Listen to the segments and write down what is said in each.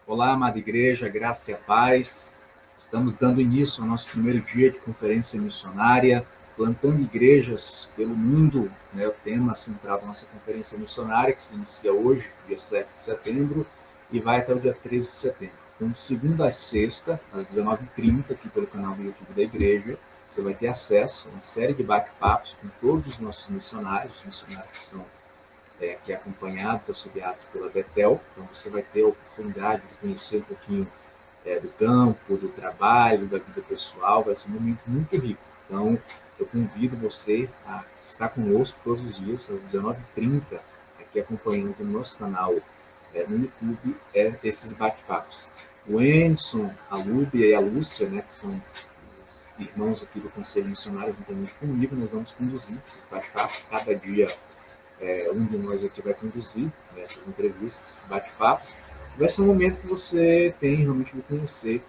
Olá, amada igreja, graça e a paz. Estamos dando início ao nosso primeiro dia de conferência missionária, plantando igrejas pelo mundo, né? O tema central da nossa conferência missionária, que se inicia hoje, dia 7 de setembro, e vai até o dia 13 de setembro. Então, de segunda a sexta, às 19h30, aqui pelo canal do YouTube da igreja, você vai ter acesso a uma série de bate-papos com todos os nossos missionários, os missionários que são aqui acompanhados, assediados pela Betel. Então você vai ter a oportunidade de conhecer um pouquinho do campo, do trabalho, da vida pessoal. Vai ser um momento muito rico. Então eu convido você a estar conosco todos os dias, às 19h30, aqui acompanhando o nosso canal no YouTube, esses bate-papos. O Anderson, a Lúbia e a Lúcia, né, que são os irmãos aqui do Conselho Missionário, juntamente comigo, nós vamos conduzir esses bate-papos cada dia. Um de nós aqui vai conduzir essas entrevistas, esses bate-papos. Vai ser um momento que você tem realmente de conhecer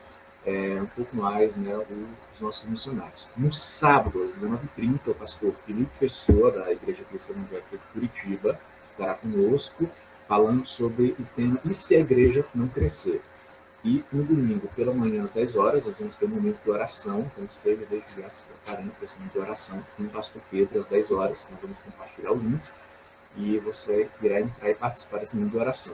um pouco mais, né, os nossos missionários. No sábado, às 19h30, o pastor Felipe Pessoa, da Igreja Cristã Evangélica de Curitiba, estará conosco falando sobre o tema "E se a igreja não crescer?". E no domingo, pela manhã, às 10 horas, nós vamos ter um momento de oração. Então, esteja desde já se preparando para esse momento de oração com o pastor Pedro, às 10 horas. Nós vamos compartilhar o link e você irá entrar e participar desse momento de oração.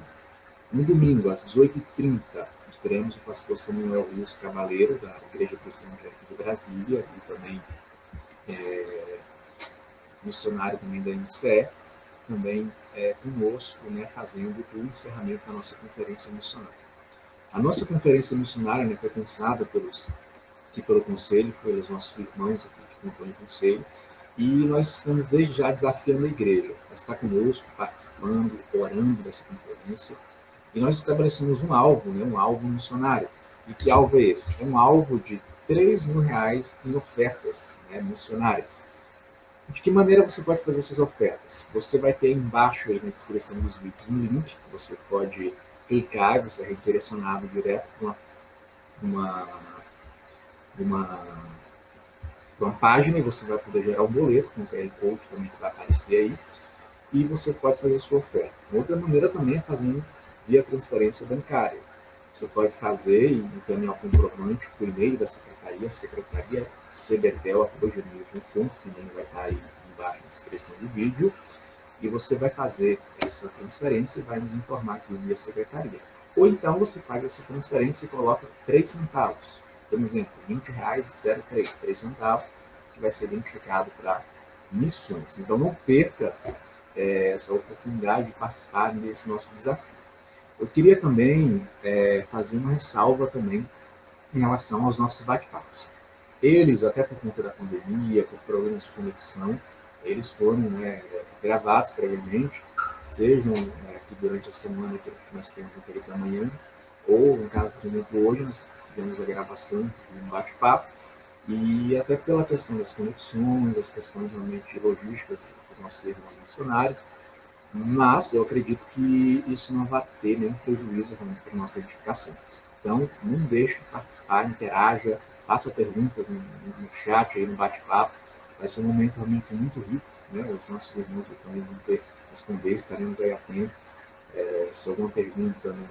No domingo, às 18h30, nós teremos o pastor Samuel Rios Cavaleiro, da Igreja Cristã Evangélica de Brasília, e também missionário também da MCE, também conosco, né, fazendo o encerramento da nossa conferência missionária. A nossa conferência missionária, né, foi pensada aqui pelo Conselho, pelos nossos irmãos aqui que compõem o Conselho, e nós estamos desde já desafiando a igreja a estar conosco, participando, orando dessa conferência. E nós estabelecemos um alvo, né, um alvo missionário. E que alvo é esse? É um alvo de R$3.000 em ofertas, né, missionárias. De que maneira você pode fazer essas ofertas? Você vai ter embaixo aí na descrição dos vídeos um link que você pode clicar, você é redirecionado direto para uma página, e você vai poder gerar um boleto com o QR Code também que vai aparecer aí, e você pode fazer a sua oferta. Outra maneira também é fazendo via transferência bancária. Você pode fazer e encaminhar o comprovante por e-mail da secretaria cbtel@gmail.com, que também vai estar aí embaixo na descrição do vídeo, e você vai fazer essa transferência e vai nos informar aqui via secretaria. Ou então você faz essa transferência e coloca 3 centavos. Por exemplo, R$20,03, 3 centavos, que vai ser identificado para missões. Então não perca essa oportunidade de participar desse nosso desafio. Eu queria também fazer uma ressalva também em relação aos nossos bate-papos. Eles, até por conta da pandemia, por problemas de conexão, eles foram gravados previamente, sejam aqui durante a semana que nós temos no período da manhã, ou, no caso, por exemplo, hoje nós fizemos a gravação de um bate-papo, e até pela questão das conexões, as questões realmente logísticas dos nossos irmãos missionários, mas eu acredito que isso não vai ter nenhum prejuízo para a nossa edificação. Então, não deixe de participar, interaja, faça perguntas no chat, aí no bate-papo. Vai ser um momento realmente muito rico, né? Os nossos irmãos também vão ter responder, estaremos aí atentos. Se alguma pergunta não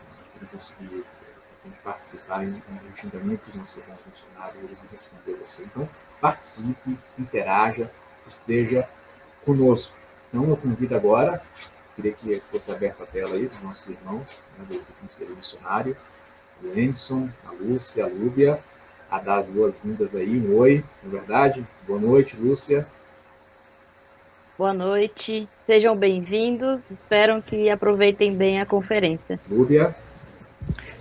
conseguir a gente participar, a gente encaminha para os nossos irmãos funcionários, eles vão responder você. Então, participe, interaja, esteja conosco. Então, eu convido agora, queria que fosse aberta a tela aí dos nossos irmãos, né, do Conselho Missionário, o Anderson, a Lúcia, a Lúbia, a dar as boas-vindas aí, um oi, na verdade. Boa noite, Lúcia. Boa noite, sejam bem-vindos, espero que aproveitem bem a conferência. Lúbia.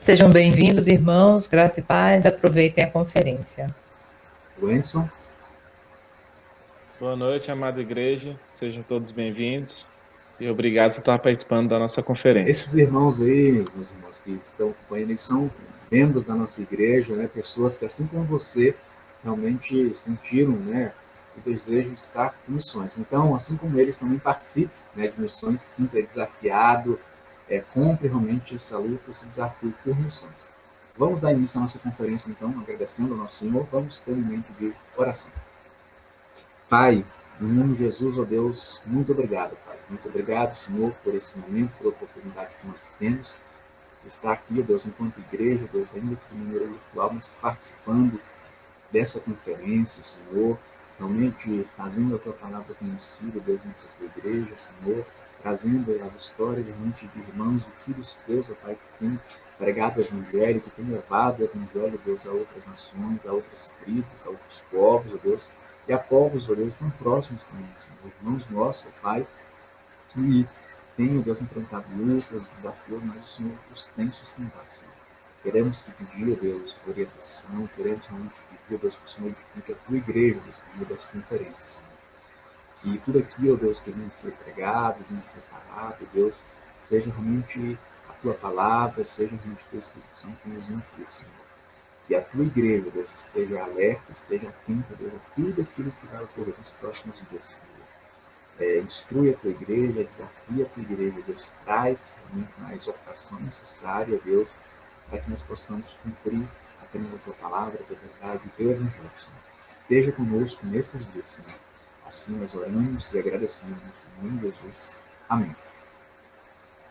Sejam bem-vindos, irmãos, graça e paz, aproveitem a conferência. O Anderson. Boa noite, amada igreja, sejam todos bem-vindos e obrigado por estar participando da nossa conferência. Esses irmãos aí, meus irmãos que estão acompanhando, eles são membros da nossa igreja, né, pessoas que, assim como você, realmente sentiram, né, o desejo de estar com missões. Então, assim como eles, também participe, né, de missões, se sinta desafiado, compre realmente essa luta, esse desafio por missões. Vamos dar início à nossa conferência, então, agradecendo ao nosso Senhor. Vamos ter um momento de oração. Pai, em nome de Jesus, ó Deus, muito obrigado, Pai. Muito obrigado, Senhor, por esse momento, pela oportunidade que nós temos estar aqui, Deus, enquanto igreja, Deus, ainda que de maneira virtual, mas participando dessa conferência, Senhor, realmente fazendo a tua palavra conhecida, Deus, entre a tua igreja, Senhor, trazendo as histórias realmente de irmãos e filhos teus, ó Pai, que tem pregado o Evangelho, que tem levado o Evangelho, Deus, a outras nações, a outras tribos, a outros povos, ó Deus, e a povos, ó Deus, tão próximos também, Senhor, irmãos nossos, ó Pai, que têm, ó Deus, enfrentado lutas, desafios, mas o Senhor os tem sustentado, Senhor. Queremos te pedir, ó Deus, orientação, queremos realmente pedir, ó Deus, que o Senhor edifique a tua igreja, Deus, por meio dessa conferência, Senhor. E tudo aqui, ó Deus, que venha a ser pregado, venha a ser falado, ó Deus, seja realmente a tua palavra, seja realmente a tua exposição que nos instrui, Senhor. Que a tua igreja, Deus, esteja alerta, esteja atenta, Deus, a tudo aquilo que vai ocorrer nos próximos dias, Senhor. Instrui a tua igreja, desafia a tua igreja, Deus, traz realmente a exortação necessária, Deus, para que nós possamos cumprir apenas a tua palavra, a tua verdade, o teu evangelho, Senhor. Esteja conosco nesses dias, Senhor. Assim nós oramos e agradecemos no nome de Jesus. Amém.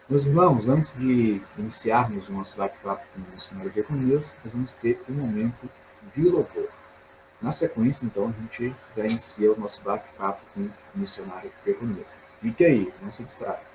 Meus irmãos, antes de iniciarmos o nosso bate-papo com o missionário de Econias, nós vamos ter um momento de louvor. Na sequência, então, a gente já inicia o nosso bate-papo com o missionário de Econias. Fique aí, não se distraia.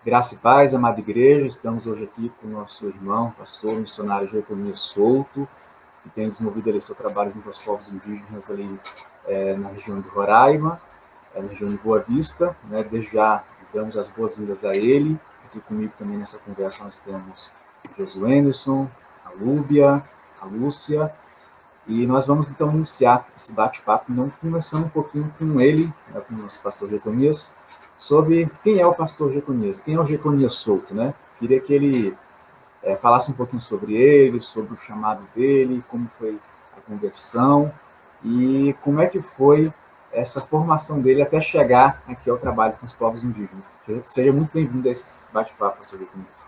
Graça e paz, amada igreja, estamos hoje aqui com o nosso irmão, pastor, missionário Jeconias Souto, que tem desenvolvido ali seu trabalho junto aos povos indígenas ali na região de Roraima, na região de Boa Vista, né? Desde já damos as boas-vindas a ele, Aqui comigo também nessa conversa nós temos o Josuenderson, a Lúbia, a Lúcia, e nós vamos então iniciar esse bate-papo, então, conversando um pouquinho com ele, com o nosso pastor Jeconias, sobre quem é o pastor Jeconias, quem é o Jeconias Souto, né? Queria que ele falasse um pouquinho sobre ele, sobre o chamado dele, como foi a conversão e como é que foi essa formação dele até chegar aqui ao trabalho com os povos indígenas. Seja muito bem-vindo a esse bate-papo, pastor Jeconias.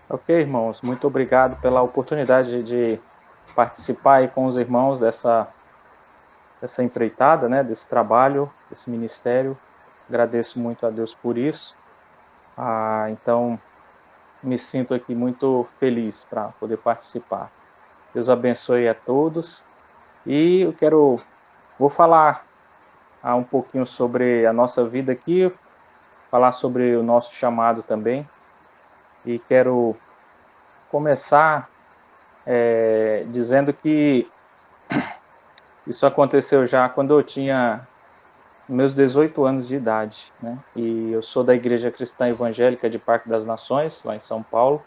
Ok, irmãos, muito obrigado pela oportunidade de participar aí com os irmãos dessa empreitada, né, desse trabalho, desse ministério. Agradeço muito a Deus por isso. Então, me sinto aqui muito feliz para poder participar. Deus abençoe a todos. E vou falar um pouquinho sobre a nossa vida aqui, falar sobre o nosso chamado também. E quero começar dizendo que isso aconteceu já quando eu tinha meus 18 anos de idade, né? E eu sou da Igreja Cristã Evangélica de Parque das Nações, lá em São Paulo.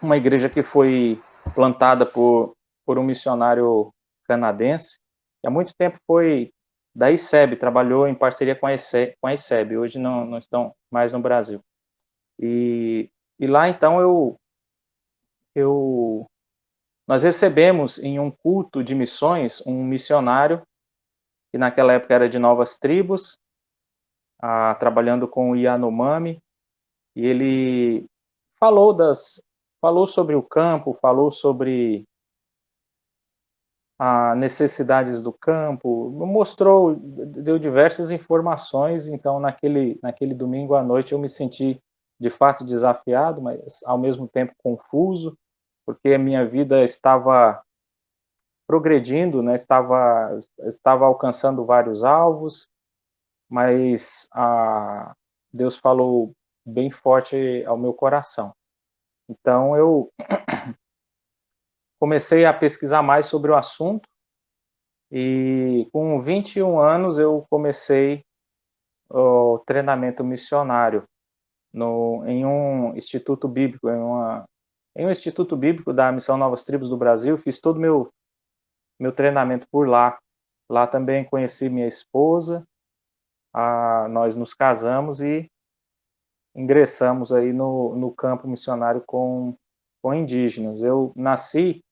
Uma igreja que foi plantada por um missionário canadense, que há muito tempo foi da ICEB, trabalhou em parceria com a ICEB, hoje não estão mais no Brasil. E lá, então, nós recebemos em um culto de missões um missionário que naquela época era de Novas Tribos, trabalhando com o Yanomami, e ele falou sobre o campo, falou sobre as necessidades do campo, deu diversas informações. Então, naquele domingo à noite, eu me senti de fato desafiado, mas ao mesmo tempo confuso, porque a minha vida estava progredindo, né? Estava alcançando vários alvos, mas Deus falou bem forte ao meu coração. Então, eu comecei a pesquisar mais sobre o assunto e com 21 anos eu comecei o treinamento missionário em um instituto bíblico, em um instituto bíblico da Missão Novas Tribos do Brasil. Fiz todo o meu treinamento por lá. Lá também conheci minha esposa, nós nos casamos e ingressamos aí no campo missionário com indígenas. Eu nasci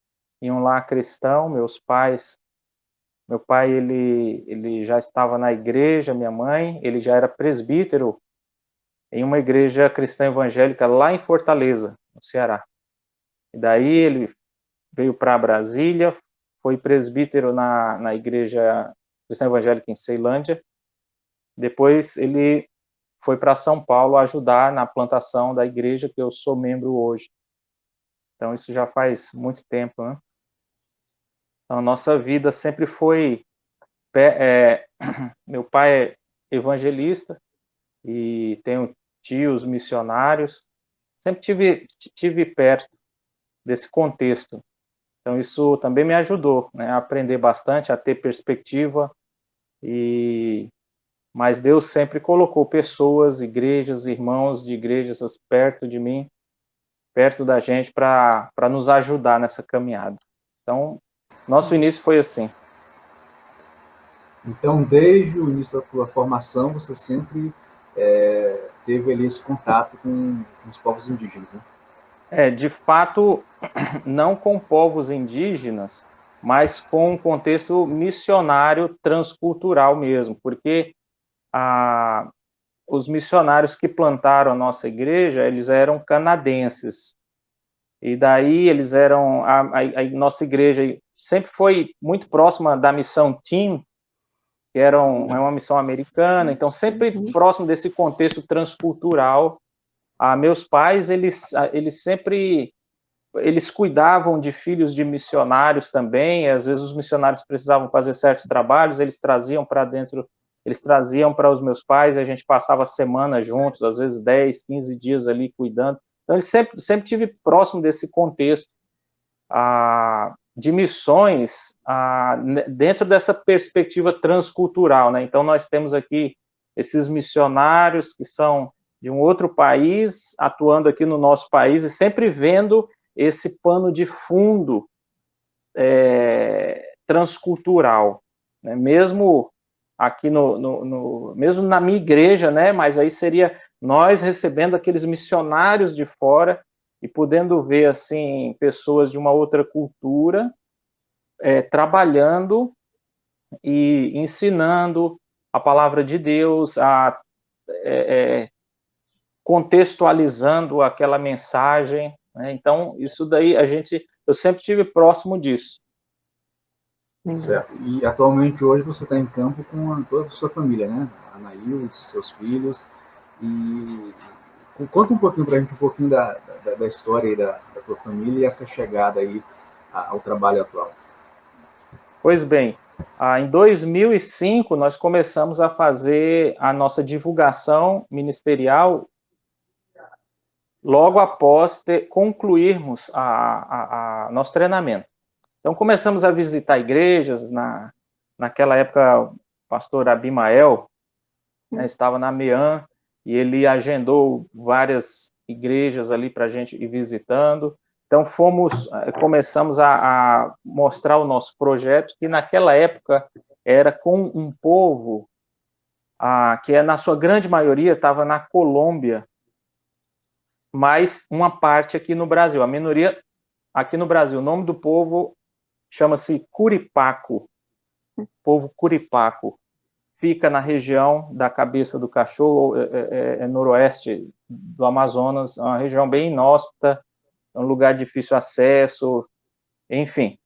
em um lar cristão, meu pai ele já estava na igreja, minha mãe, ele já era presbítero em uma igreja cristã evangélica lá em Fortaleza, no Ceará. E daí ele veio para Brasília, foi presbítero na igreja cristã evangélica em Ceilândia. Depois ele foi para São Paulo ajudar na plantação da igreja que eu sou membro hoje. Então isso já faz muito tempo, né? Então, a nossa vida sempre foi... meu pai é evangelista e tenho tios missionários. Sempre tive perto desse contexto. Então, isso também me ajudou, né, a aprender bastante, a ter perspectiva. Mas Deus sempre colocou pessoas, igrejas, irmãos de igrejas perto de mim, perto da gente, para nos ajudar nessa caminhada. Então, nosso início foi assim. Então, desde o início da tua formação, você sempre teve ali esse contato com os povos indígenas, né? De fato, não com povos indígenas, mas com um contexto missionário transcultural mesmo, porque os missionários que plantaram a nossa igreja, eles eram canadenses. E daí eles eram... A nossa igreja sempre foi muito próxima da missão TEAM, que é uma missão americana, então sempre próximo desse contexto transcultural. Meus pais, eles sempre cuidavam de filhos de missionários também. Às vezes os missionários precisavam fazer certos trabalhos, eles traziam para os meus pais, e a gente passava a semana juntos, às vezes 10, 15 dias ali cuidando. Então, eu sempre tive próximo desse contexto de missões dentro dessa perspectiva transcultural, né? Então, nós temos aqui esses missionários que são de um outro país, atuando aqui no nosso país, e sempre vendo esse pano de fundo transcultural, né? Mesmo aqui mesmo na minha igreja, né? Mas aí seria nós recebendo aqueles missionários de fora e podendo ver assim pessoas de uma outra cultura trabalhando e ensinando a palavra de Deus, contextualizando aquela mensagem, né? Então isso daí eu sempre tive próximo disso. Certo. E atualmente hoje você está em campo com toda a sua família, né? A Anaíl, seus filhos. E conta um pouquinho para a gente um pouquinho da história aí da tua família e essa chegada aí ao trabalho atual. Pois bem, em 2005 nós começamos a fazer a nossa divulgação ministerial logo após concluirmos nosso treinamento. Então começamos a visitar igrejas, naquela época o pastor Abimael, né, estava na MEAN, e ele agendou várias igrejas ali para a gente ir visitando. Então começamos a mostrar o nosso projeto, que naquela época era com um povo que na sua grande maioria estava na Colômbia, mas uma parte aqui no Brasil, a minoria aqui no Brasil. O nome do povo chama-se Curipaco, povo Curipaco. Fica na região da Cabeça do Cachorro, noroeste do Amazonas, uma região bem inóspita, é um lugar de difícil acesso, enfim.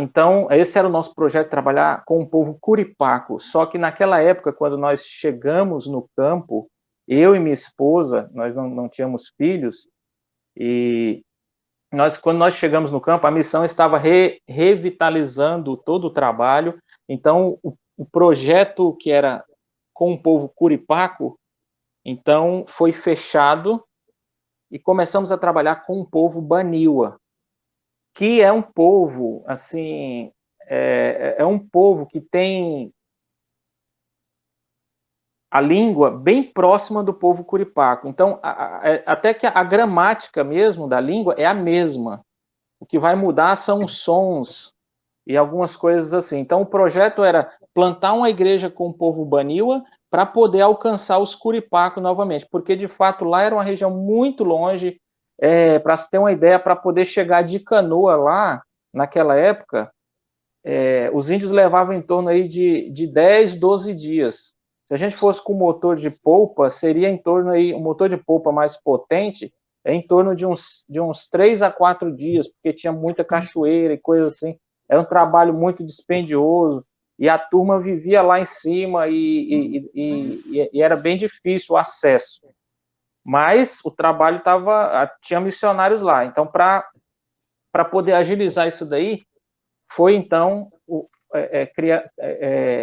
Então, esse era o nosso projeto, trabalhar com o povo Curipaco. Só que naquela época, quando nós chegamos no campo, eu e minha esposa, nós não tínhamos filhos, e quando nós chegamos no campo, a missão estava revitalizando todo o trabalho. Então, o projeto que era com o povo Curipaco, então foi fechado e começamos a trabalhar com o povo Baniwa, que é um povo, assim, é um povo que tem a língua bem próxima do povo Curipaco. Então, até que a gramática mesmo da língua é a mesma. O que vai mudar são os sons e algumas coisas assim. Então, o projeto era plantar uma igreja com o povo Baniwa para poder alcançar os Curipaco novamente, porque, de fato, lá era uma região muito longe. Para se ter uma ideia, para poder chegar de canoa lá, naquela época, os índios levavam em torno aí de 10, 12 dias. Se a gente fosse com motor de polpa, seria em torno aí, um motor de polpa mais potente, em torno de uns 3 a 4 dias, porque tinha muita cachoeira e coisa assim. Era um trabalho muito dispendioso, e a turma vivia lá em cima, e era bem difícil o acesso. Mas o trabalho tinha missionários lá. Então, para poder agilizar isso daí, foi então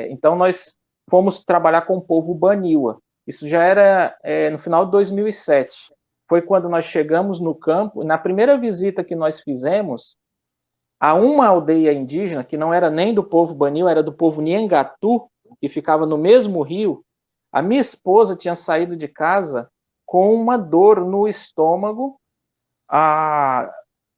então nós fomos trabalhar com o povo Baniwa. Isso já era no final de 2007. Foi quando nós chegamos no campo. Na primeira visita que nós fizemos a uma aldeia indígena, que não era nem do povo Baniwa, era do povo Nhangatu, que ficava no mesmo rio, a minha esposa tinha saído de casa com uma dor no estômago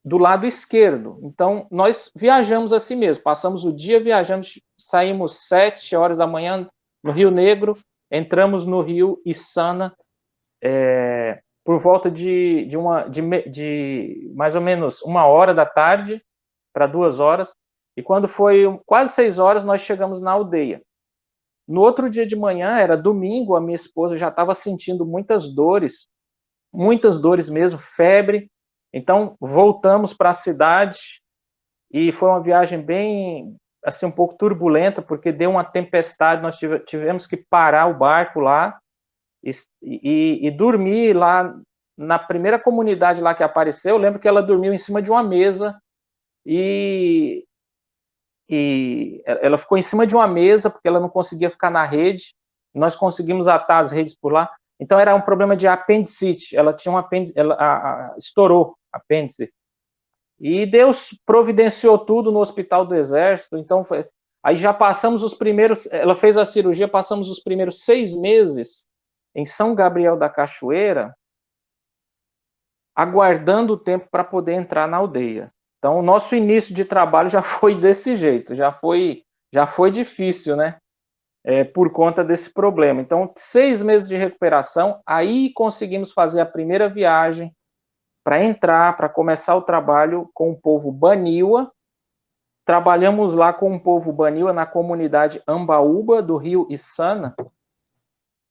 do lado esquerdo. Então, nós viajamos assim mesmo, passamos o dia viajando, saímos 7 horas da manhã no Rio Negro, entramos no rio Içana por volta de mais ou menos 1h da tarde para 2 horas, e quando foi quase 6 horas, nós chegamos na aldeia. No outro dia de manhã, era domingo, a minha esposa já estava sentindo muitas dores mesmo, febre. Então, voltamos para a cidade, e foi uma viagem bem, assim, um pouco turbulenta, porque deu uma tempestade, nós tivemos que parar o barco lá e dormir lá na primeira comunidade lá que apareceu. Eu lembro que ela dormiu em cima de uma mesa, e ela ficou em cima de uma mesa, porque ela não conseguia ficar na rede. Nós conseguimos atar as redes por lá. Então, era um problema de apendicite. Ela tinha estourou a apêndice. E Deus providenciou tudo no Hospital do Exército. Então, Aí já passamos os primeiros, ela fez a cirurgia, passamos os primeiros 6 meses em São Gabriel da Cachoeira, aguardando o tempo para poder entrar na aldeia. Então, o nosso início de trabalho já foi desse jeito, já foi difícil, né? Por conta desse problema. Então, 6 meses de recuperação, aí conseguimos fazer a primeira viagem para entrar, para começar o trabalho com o povo Baniwa. Trabalhamos lá com o povo Baniwa na comunidade Ambaúba, do rio Içana,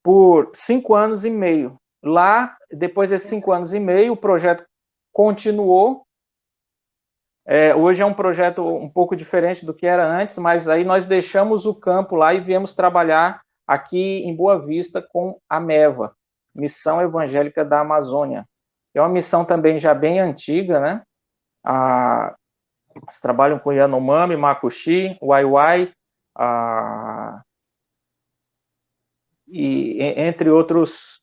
por 5 anos e meio. Lá, depois desses 5 anos e meio, o projeto continuou. Hoje é um projeto um pouco diferente do que era antes, mas aí nós deixamos o campo lá e viemos trabalhar aqui em Boa Vista com a MEVA, Missão Evangélica da Amazônia. É uma missão também já bem antiga, né? Eles trabalham com Yanomami, Macuxi, Waiwai, e entre outros,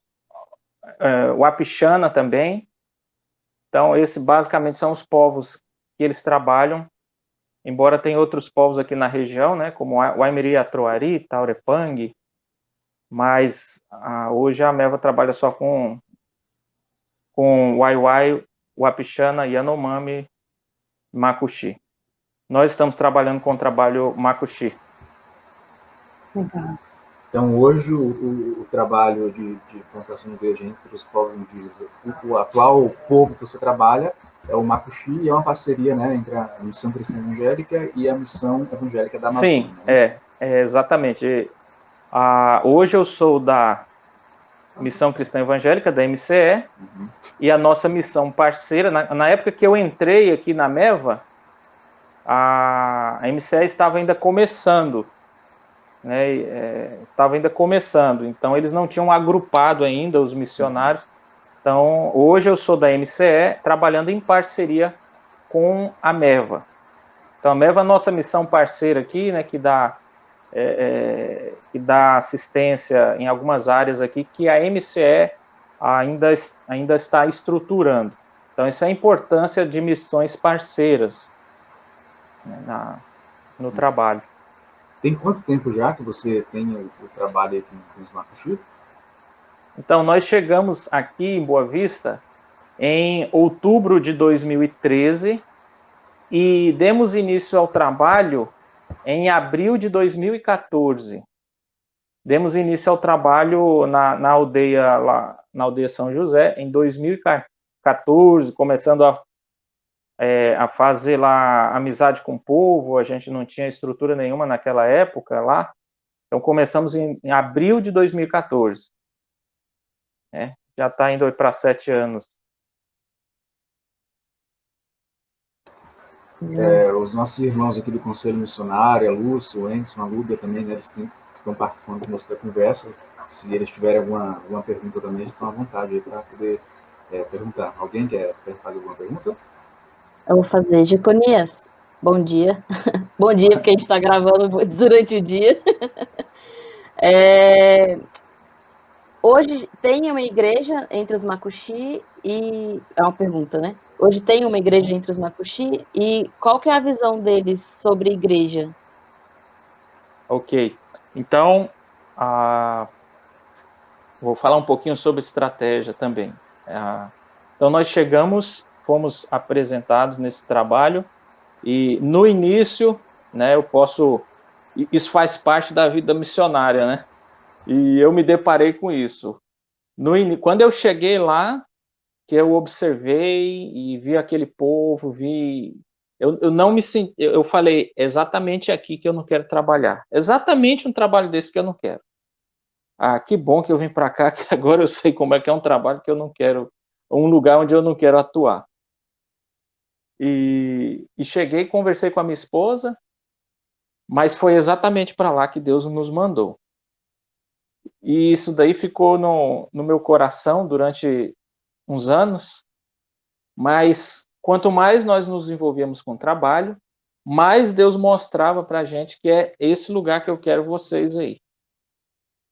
Wapixana também. Então, esses basicamente são os povos que eles trabalham, embora tenha outros povos aqui na região, né, como Waimiri, Atroari, Taurepang, mas hoje a MEVA trabalha só com Waiwai, Wapixana, Yanomami, Macuxi. Nós estamos trabalhando com o trabalho Macuxi. Legal. Então, hoje, o trabalho de plantação de igreja entre os povos indígenas, o atual povo que você trabalha é o Macuxi, e é uma parceria, né, entre a Missão Cristã Evangélica e a Missão Evangélica da Amazônia. Sim, né? Exatamente. Hoje eu sou da Missão Cristã Evangélica, da MCE, e a nossa missão parceira, na época que eu entrei aqui na MEVA, a MCE estava ainda começando, né, então eles não tinham agrupado ainda os missionários. Então, hoje eu sou da MCE, trabalhando em parceria com a MEVA. Então, a MEVA é a nossa missão parceira aqui, né, que dá assistência em algumas áreas aqui, que a MCE ainda está estruturando. Então, essa é a importância de missões parceiras, né, no trabalho. Tem quanto tempo já que você tem o trabalho aí com os Macuxi? Então, nós chegamos aqui em Boa Vista em outubro de 2013 e demos início ao trabalho em abril de 2014. Demos início ao trabalho na aldeia, lá, na aldeia São José, em 2014, começando a fazer lá amizade com o povo. A gente não tinha estrutura nenhuma naquela época lá. Então, começamos em abril de 2014. Já está indo para 7 anos. Os nossos irmãos aqui do Conselho Missionário, a Lúcia, o Enson, a Lúbia também, né, eles estão participando conosco da conversa. Se eles tiverem alguma pergunta também, eles estão à vontade para poder perguntar. Alguém quer fazer alguma pergunta? Eu vou fazer. Jeconias, bom dia. Bom dia, porque a gente está gravando durante o dia. Hoje tem uma igreja entre os Macuxi e... É uma pergunta, né? Hoje tem uma igreja entre os Macuxi e qual que é a visão deles sobre igreja? Ok. Então, vou falar um pouquinho sobre estratégia também. Então, nós fomos apresentados nesse trabalho e no início, né, isso faz parte da vida missionária, né? E eu me deparei com isso. Quando eu cheguei lá, que eu observei e vi aquele povo, eu não me senti, eu falei, exatamente aqui que eu não quero trabalhar. Exatamente um trabalho desse que eu não quero. Que bom que eu vim para cá, que agora eu sei como é que é um trabalho que eu não quero, um lugar onde eu não quero atuar. E cheguei, conversei com a minha esposa, mas foi exatamente para lá que Deus nos mandou. E isso daí ficou no meu coração durante uns anos, mas quanto mais nós nos envolvíamos com o trabalho, mais Deus mostrava para a gente que é esse lugar que eu quero vocês aí.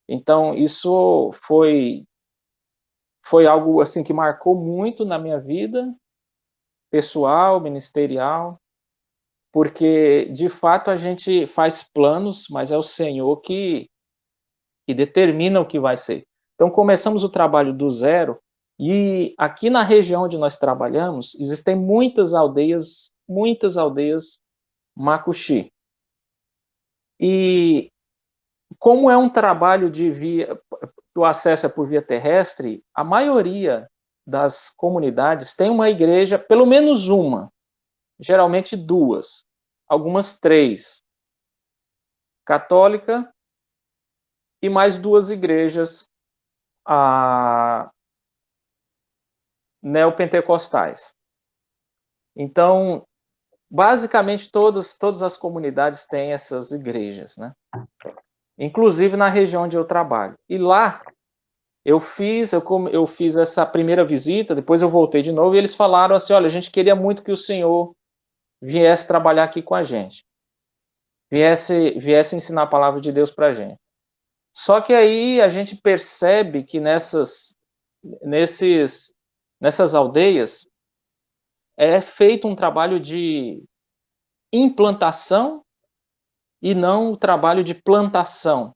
Então, isso foi algo assim que marcou muito na minha vida pessoal, ministerial, porque, de fato, a gente faz planos, mas é o Senhor que determina o que vai ser. Então, começamos o trabalho do zero, e aqui na região onde nós trabalhamos, existem muitas aldeias Macuxi. E como é um trabalho de via, o acesso é por via terrestre, a maioria das comunidades tem uma igreja, pelo menos uma, geralmente duas, algumas três, católica e mais duas igrejas neopentecostais. Então, basicamente, todas as comunidades têm essas igrejas, né? Inclusive na região onde eu trabalho. E lá, eu fiz essa primeira visita, depois eu voltei de novo, e eles falaram assim, olha, a gente queria muito que o senhor viesse trabalhar aqui com a gente. Viesse ensinar a palavra de Deus para a gente. Só que aí a gente percebe que nessas aldeias é feito um trabalho de implantação e não o trabalho de plantação.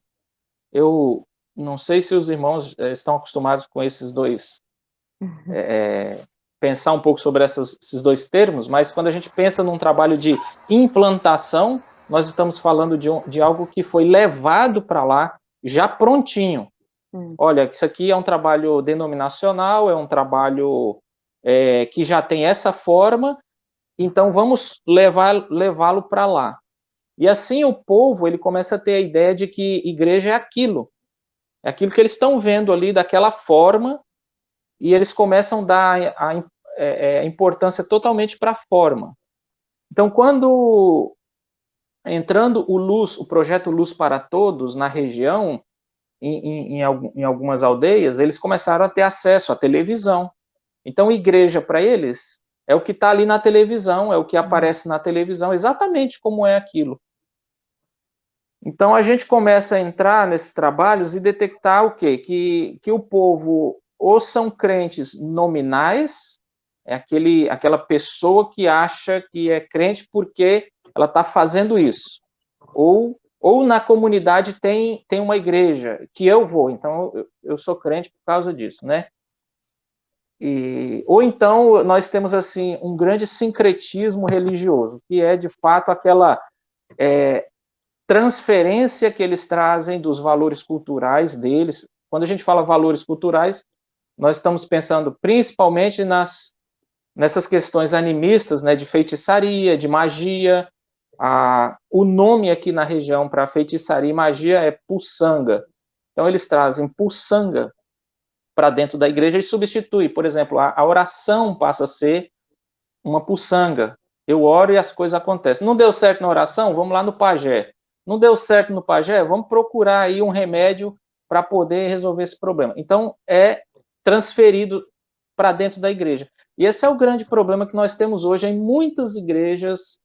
Eu não sei se os irmãos estão acostumados com esses dois, pensar um pouco sobre esses dois termos, mas quando a gente pensa num trabalho de implantação, nós estamos falando de algo que foi levado para lá já prontinho. Olha, isso aqui é um trabalho denominacional, é um trabalho que já tem essa forma, então vamos levá-lo para lá. E assim o povo ele começa a ter a ideia de que igreja é aquilo que eles estão vendo ali daquela forma, e eles começam a dar a importância totalmente para a forma. Então, quando entrando o projeto Luz para Todos na região, em algumas aldeias, eles começaram a ter acesso à televisão. Então, igreja para eles é o que está ali na televisão, é o que aparece na televisão, exatamente como é aquilo. Então, a gente começa a entrar nesses trabalhos e detectar o quê? Que o povo ou são crentes nominais, é aquela pessoa que acha que é crente porque ela está fazendo isso. Ou na comunidade tem uma igreja que eu vou, então eu sou crente por causa disso, né? Ou então nós temos assim um grande sincretismo religioso, que é de fato aquela transferência que eles trazem dos valores culturais deles. Quando a gente fala valores culturais, nós estamos pensando principalmente nessas questões animistas, né, de feitiçaria, de magia. O nome aqui na região para feitiçaria e magia é puçanga. Então eles trazem puçanga para dentro da igreja e substitui. Por exemplo, a oração passa a ser uma puçanga. Eu oro e as coisas acontecem. Não deu certo na oração? Vamos lá no pajé. Não deu certo no pajé? Vamos procurar aí um remédio para poder resolver esse problema. Então, é transferido para dentro da igreja. E esse é o grande problema que nós temos hoje em muitas igrejas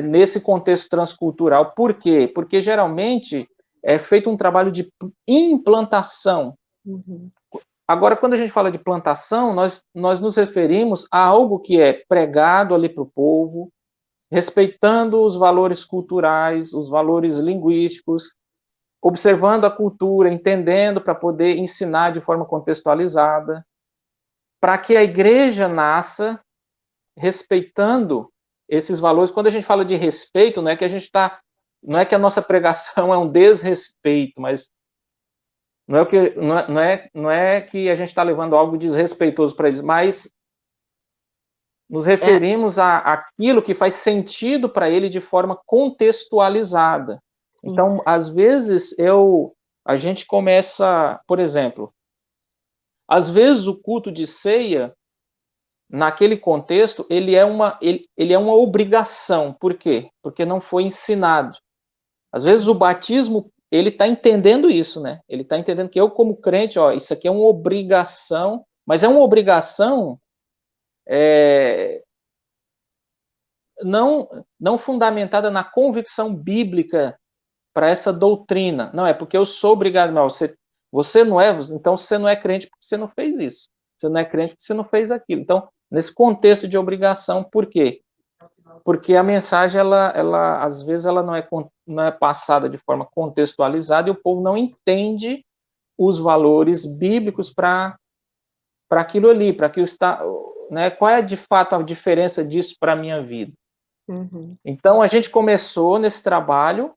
nesse contexto transcultural. Por quê? Porque, geralmente, é feito um trabalho de implantação. Agora, quando a gente fala de plantação, nós nos referimos a algo que é pregado ali para o povo, respeitando os valores culturais, os valores linguísticos, observando a cultura, entendendo para poder ensinar de forma contextualizada, para que a igreja nasça respeitando esses valores. Quando a gente fala de respeito, não é que a nossa pregação é um desrespeito, mas não é que a gente está levando algo desrespeitoso para eles, mas nos referimos àquilo que faz sentido para ele de forma contextualizada. Sim. Então, às vezes, a gente começa, por exemplo, às vezes o culto de ceia, naquele contexto, ele é uma obrigação. Por quê? Porque não foi ensinado. Às vezes o batismo, ele está entendendo isso, né? Ele está entendendo que eu, como crente, isso aqui é uma obrigação, mas é uma obrigação não fundamentada na convicção bíblica para essa doutrina. Não, é porque eu sou obrigado. Não, você não é, então você não é crente porque você não fez isso. Você não é crente porque você não fez aquilo. Então, nesse contexto de obrigação. Por quê? Porque a mensagem, ela às vezes, ela não é passada de forma contextualizada e o povo não entende os valores bíblicos para aquilo ali, para aquilo está, né? Qual é de fato a diferença disso para a minha vida? Uhum. Então a gente começou nesse trabalho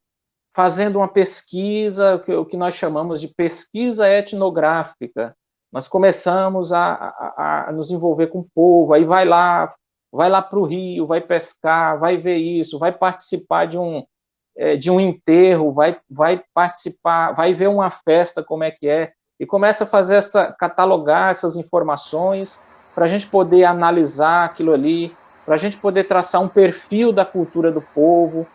fazendo uma pesquisa, o que nós chamamos de pesquisa etnográfica. Nós começamos a nos envolver com o povo, aí vai lá para o rio, vai pescar, vai ver isso, vai participar de um enterro, vai participar, vai ver uma festa, como é que é, e começa a fazer catalogar essas informações para a gente poder analisar aquilo ali, para a gente poder traçar um perfil da cultura do povo,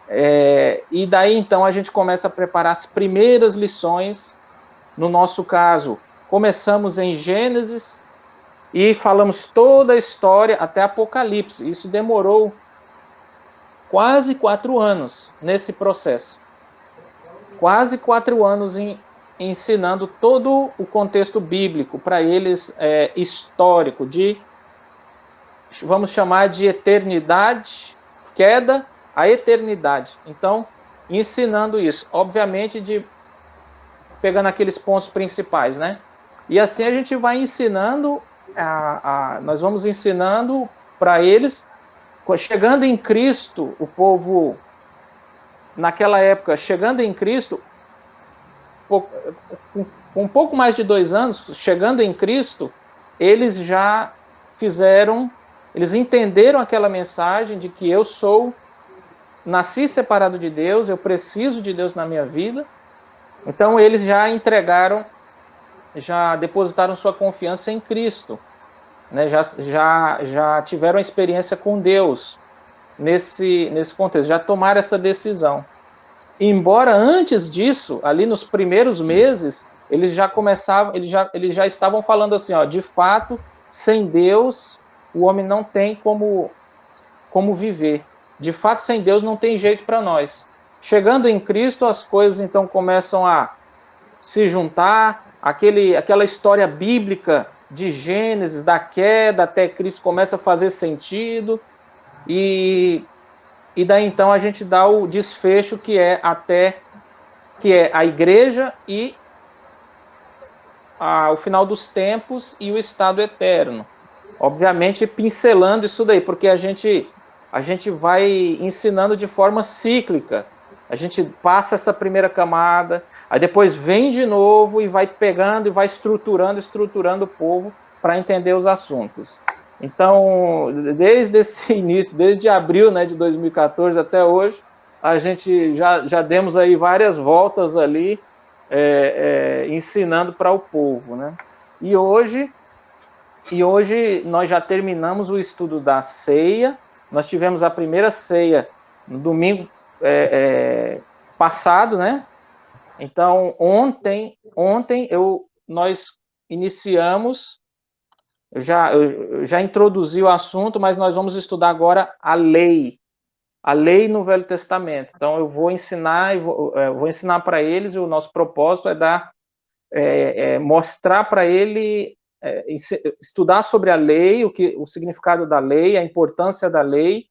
e daí então a gente começa a preparar as primeiras lições. No nosso caso, começamos em Gênesis e falamos toda a história até Apocalipse. Isso demorou quase 4 anos nesse processo. Quase 4 anos ensinando todo o contexto bíblico para eles, histórico, vamos chamar de eternidade, queda a eternidade. Então, ensinando isso, obviamente, pegando aqueles pontos principais, né? E assim a gente vai ensinando, nós vamos ensinando para eles, chegando em Cristo, o povo, naquela época, chegando em Cristo, com um pouco mais de 2 anos, chegando em Cristo, eles já eles entenderam aquela mensagem de que eu nasci separado de Deus, eu preciso de Deus na minha vida. Então eles já depositaram sua confiança em Cristo, né? Já tiveram experiência com Deus nesse contexto, já tomaram essa decisão. Embora antes disso, ali nos primeiros meses, eles já estavam falando assim, ó, de fato, sem Deus, o homem não tem como viver. De fato, sem Deus não tem jeito para nós. Chegando em Cristo, as coisas então começam a se juntar, aquela história bíblica de Gênesis, da queda até Cristo, começa a fazer sentido, e daí então a gente dá o desfecho que é a igreja e o final dos tempos e o estado eterno. Obviamente pincelando isso daí, porque a gente vai ensinando de forma cíclica. A gente passa essa primeira camada, aí depois vem de novo e vai pegando e vai estruturando o povo para entender os assuntos. Então, desde esse início, desde abril, né, de 2014 até hoje, a gente já demos aí várias voltas ali, ensinando para o povo, né? E hoje nós já terminamos o estudo da ceia. Nós tivemos a primeira ceia no domingo passado, né? Então, ontem nós iniciamos, eu já introduzi o assunto, mas nós vamos estudar agora a lei no Velho Testamento. Então, eu vou ensinar para eles, e o nosso propósito é mostrar para ele, estudar sobre a lei, o significado da lei, a importância da lei,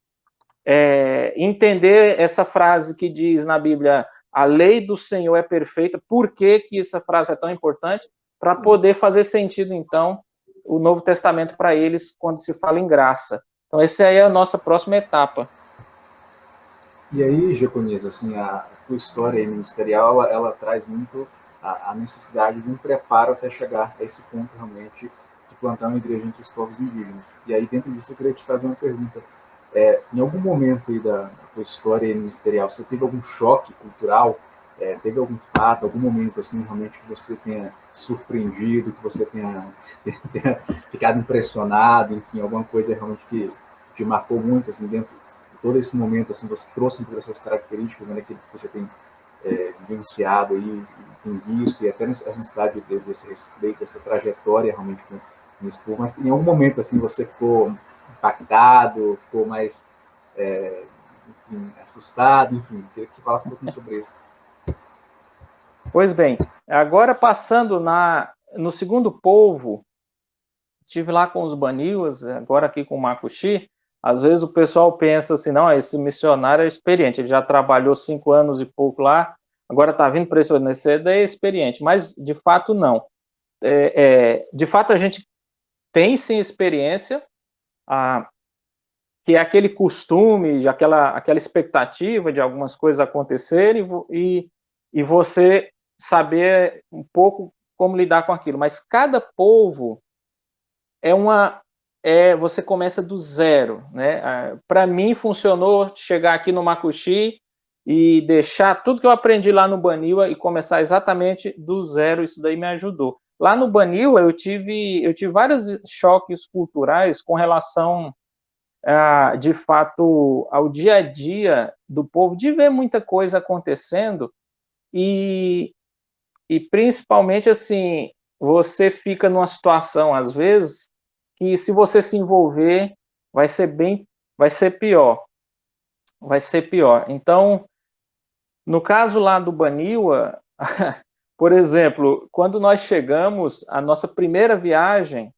entender essa frase que diz na Bíblia, a lei do Senhor é perfeita. Por que essa frase é tão importante? Para poder fazer sentido, então, o Novo Testamento para eles, quando se fala em graça. Então, essa aí é a nossa próxima etapa. E aí, Jeconias, assim, a tua história ministerial, ela traz muito a necessidade de um preparo até chegar a esse ponto, realmente, de plantar uma igreja entre os povos indígenas. E aí, dentro disso, eu queria te fazer uma pergunta. Em algum momento aí da tua história ministerial, você teve algum choque cultural? Teve algum fato, algum momento, assim, realmente, que você tenha surpreendido, que você tenha ficado impressionado, enfim, alguma coisa realmente que te marcou muito, assim, dentro de todo esse momento, assim, você trouxe essas características, né, que você tem vivenciado aí, tem visto, e até essa necessidade desse respeito, dessa trajetória realmente com esse povo, mas em algum momento, assim, você ficou impactado, ficou mais, enfim, assustado, enfim, queria que você falasse um pouquinho sobre isso. Pois bem, agora passando no segundo povo, estive lá com os Baniwas, agora aqui com o Makushi, às vezes o pessoal pensa assim, não, esse missionário é experiente, ele já trabalhou 5 anos e pouco lá, agora está vindo para esse é experiente, mas de fato não. De fato a gente tem sim experiência, que é aquele costume, aquela expectativa de algumas coisas acontecerem e você saber um pouco como lidar com aquilo. Mas cada povo você começa do zero, né? Para mim funcionou chegar aqui no Makushi e deixar tudo que eu aprendi lá no Baniwa e começar exatamente do zero. Isso daí me ajudou. Lá no Baniwa eu tive vários choques culturais com relação de fato ao dia a dia do povo, de ver muita coisa acontecendo e principalmente assim, você fica numa situação às vezes que se você se envolver vai ser pior. Então, no caso lá do Baniwa, por exemplo, quando nós chegamos, a nossa primeira viagem,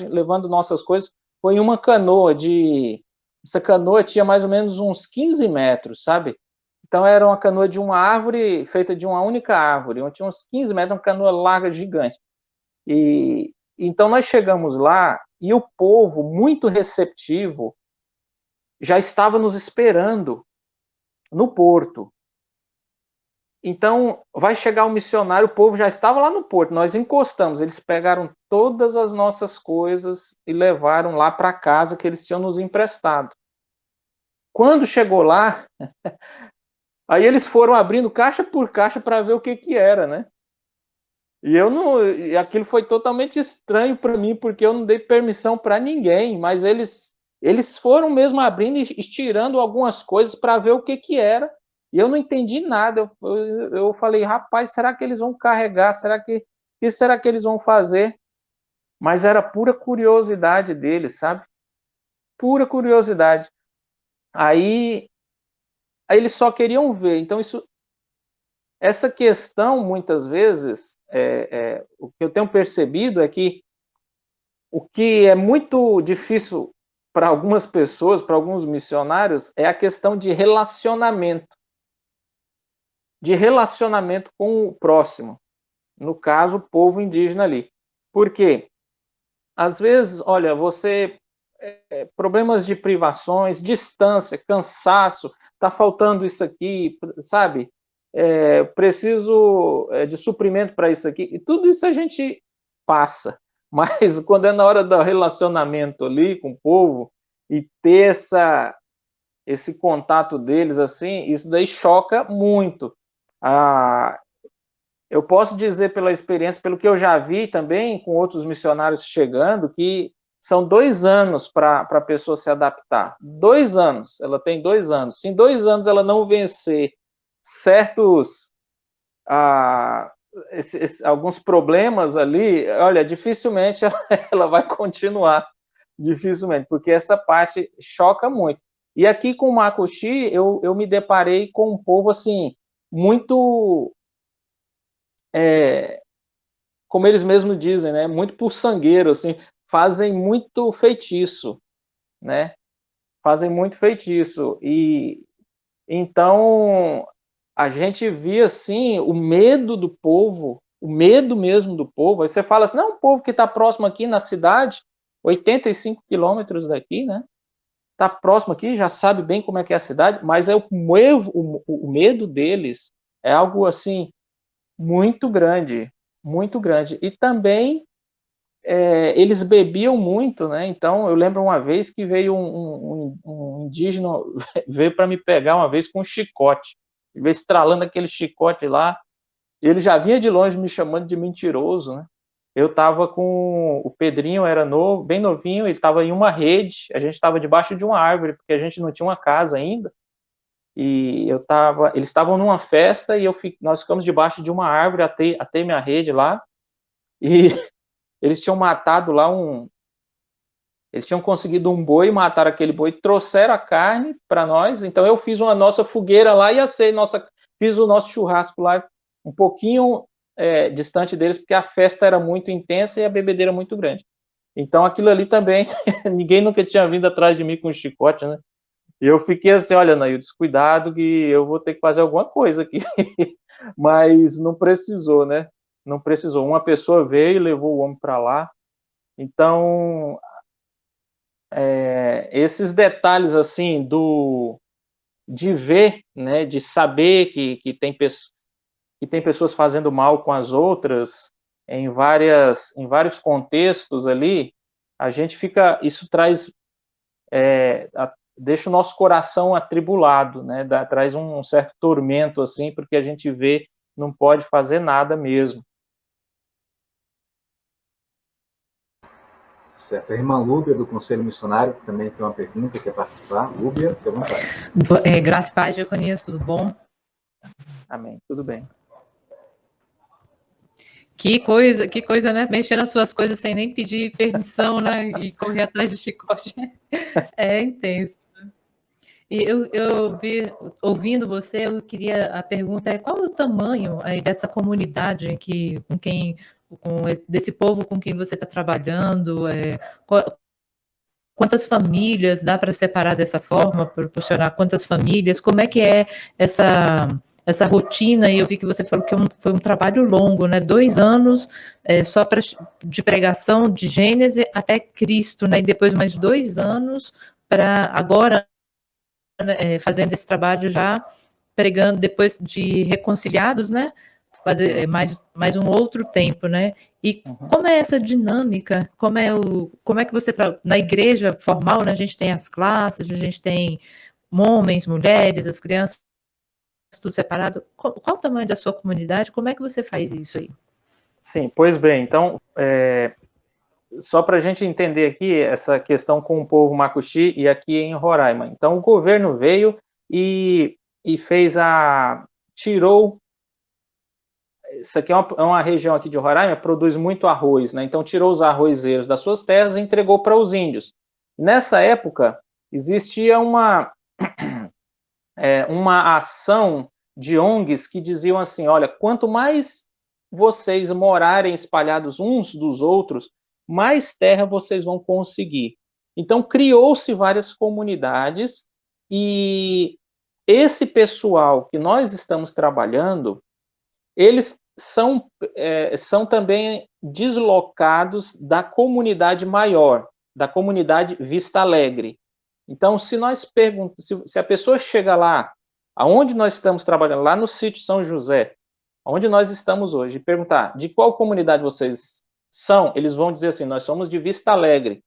levando nossas coisas, foi em uma canoa essa canoa tinha mais ou menos uns 15 metros, sabe? Então era uma canoa de uma árvore, feita de uma única árvore, onde tinha uns 15 metros, uma canoa larga, gigante. E então nós chegamos lá e o povo, muito receptivo, já estava nos esperando no porto. Então, vai chegar um missionário, o povo já estava lá no porto, nós encostamos, eles pegaram todas as nossas coisas e levaram lá para casa que eles tinham nos emprestado. Quando chegou lá, aí eles foram abrindo caixa por caixa para ver o que era, né? E aquilo foi totalmente estranho para mim, porque eu não dei permissão para ninguém, mas eles foram mesmo abrindo e tirando algumas coisas para ver o que era. E eu não entendi nada. Eu falei, rapaz, será que eles vão carregar? Será que eles vão fazer? Mas era pura curiosidade deles, sabe? Pura curiosidade. Aí eles só queriam ver. Então, essa questão, muitas vezes, o que eu tenho percebido é que o que é muito difícil para algumas pessoas, para alguns missionários, é a questão de relacionamento com o próximo, no caso, o povo indígena ali. Por quê? Às vezes, olha, problemas de privações, distância, cansaço, está faltando isso aqui, sabe? Preciso de suprimento para isso aqui, e tudo isso a gente passa, mas quando é na hora do relacionamento ali com o povo, e ter esse contato deles assim, isso daí choca muito. Eu posso dizer pela experiência, pelo que eu já vi também com outros missionários chegando, que são 2 anos para a pessoa se adaptar. 2 anos, ela tem 2 anos. Se em 2 anos ela não vencer certos alguns problemas ali, olha, dificilmente ela vai continuar, dificilmente, porque essa parte choca muito. E aqui com o Makushi, eu me deparei com um povo assim, muito, como eles mesmos dizem, né, muito puçangueiro, assim, fazem muito feitiço, né, fazem muito feitiço, e então a gente via, assim, o medo do povo, o medo mesmo do povo. Aí você fala assim, não, um povo que está próximo aqui na cidade, 85 quilômetros daqui, né? Está próximo aqui, já sabe bem como é que é a cidade, mas o medo deles é algo, assim, muito grande, muito grande. E também eles bebiam muito, né? Então, eu lembro uma vez que veio um indígena, veio para me pegar uma vez com um chicote, veio estralando aquele chicote lá, e ele já vinha de longe me chamando de mentiroso, né? Eu estava com o Pedrinho, era novo, bem novinho, ele estava em uma rede, a gente estava debaixo de uma árvore, porque a gente não tinha uma casa ainda, e eles estavam numa festa e nós ficamos debaixo de uma árvore até minha rede lá, e eles tinham matado lá eles tinham conseguido um boi, mataram aquele boi, trouxeram a carne para nós, então eu fiz uma nossa fogueira lá e fiz o nosso churrasco lá um pouquinho distante deles, porque a festa era muito intensa e a bebedeira muito grande. Então, aquilo ali também, ninguém nunca tinha vindo atrás de mim com um chicote, né? E eu fiquei assim, olha, Naildes, cuidado que eu vou ter que fazer alguma coisa aqui. Mas não precisou, né? Não precisou. Uma pessoa veio e levou o homem para lá. Então, esses detalhes, assim, de ver, né, de saber que tem pessoas fazendo mal com as outras, em vários contextos ali, a gente fica, isso traz, deixa o nosso coração atribulado, né, traz um certo tormento, assim, porque a gente vê, não pode fazer nada mesmo. Certo. A irmã Lúbia, do Conselho Missionário, que também tem uma pergunta, quer participar. Lúbia, fique à vontade. Graça e paz, eu conheço, tudo bom? Amém, tudo bem. Que coisa, né? Mexer nas suas coisas sem nem pedir permissão, né? E correr atrás de chicote. É intenso. E eu vi, ouvindo você, eu queria, a pergunta é qual é o tamanho aí dessa comunidade desse povo com quem você está trabalhando? Quantas famílias dá para separar dessa forma, proporcionar quantas famílias? Como é que é essa rotina? E eu vi que você falou que foi um trabalho longo, né? 2 anos só de pregação de Gênesis até Cristo, né? E depois mais 2 anos para agora, né, fazendo esse trabalho já pregando depois de reconciliados, né? Fazer mais um outro tempo, né? E como é essa dinâmica? Como é que você na igreja formal, né? A gente tem as classes, a gente tem homens, mulheres, as crianças, tudo separado. Qual o tamanho da sua comunidade? Como é que você faz isso aí? Sim, pois bem, então, só para a gente entender aqui essa questão com o povo Macuxi e aqui em Roraima. Então, o governo veio e tirou. Isso aqui é uma região aqui de Roraima, produz muito arroz, né? Então, tirou os arrozeiros das suas terras e entregou para os índios. Nessa época, existia uma ação de ONGs que diziam assim: olha, quanto mais vocês morarem espalhados uns dos outros, mais terra vocês vão conseguir. Então, criou-se várias comunidades e esse pessoal que nós estamos trabalhando, eles são também deslocados da comunidade maior, da comunidade Vista Alegre. Então, se a pessoa chega lá, aonde nós estamos trabalhando, lá no sítio São José, onde nós estamos hoje, e perguntar de qual comunidade vocês são, eles vão dizer assim: nós somos de Vista Alegre,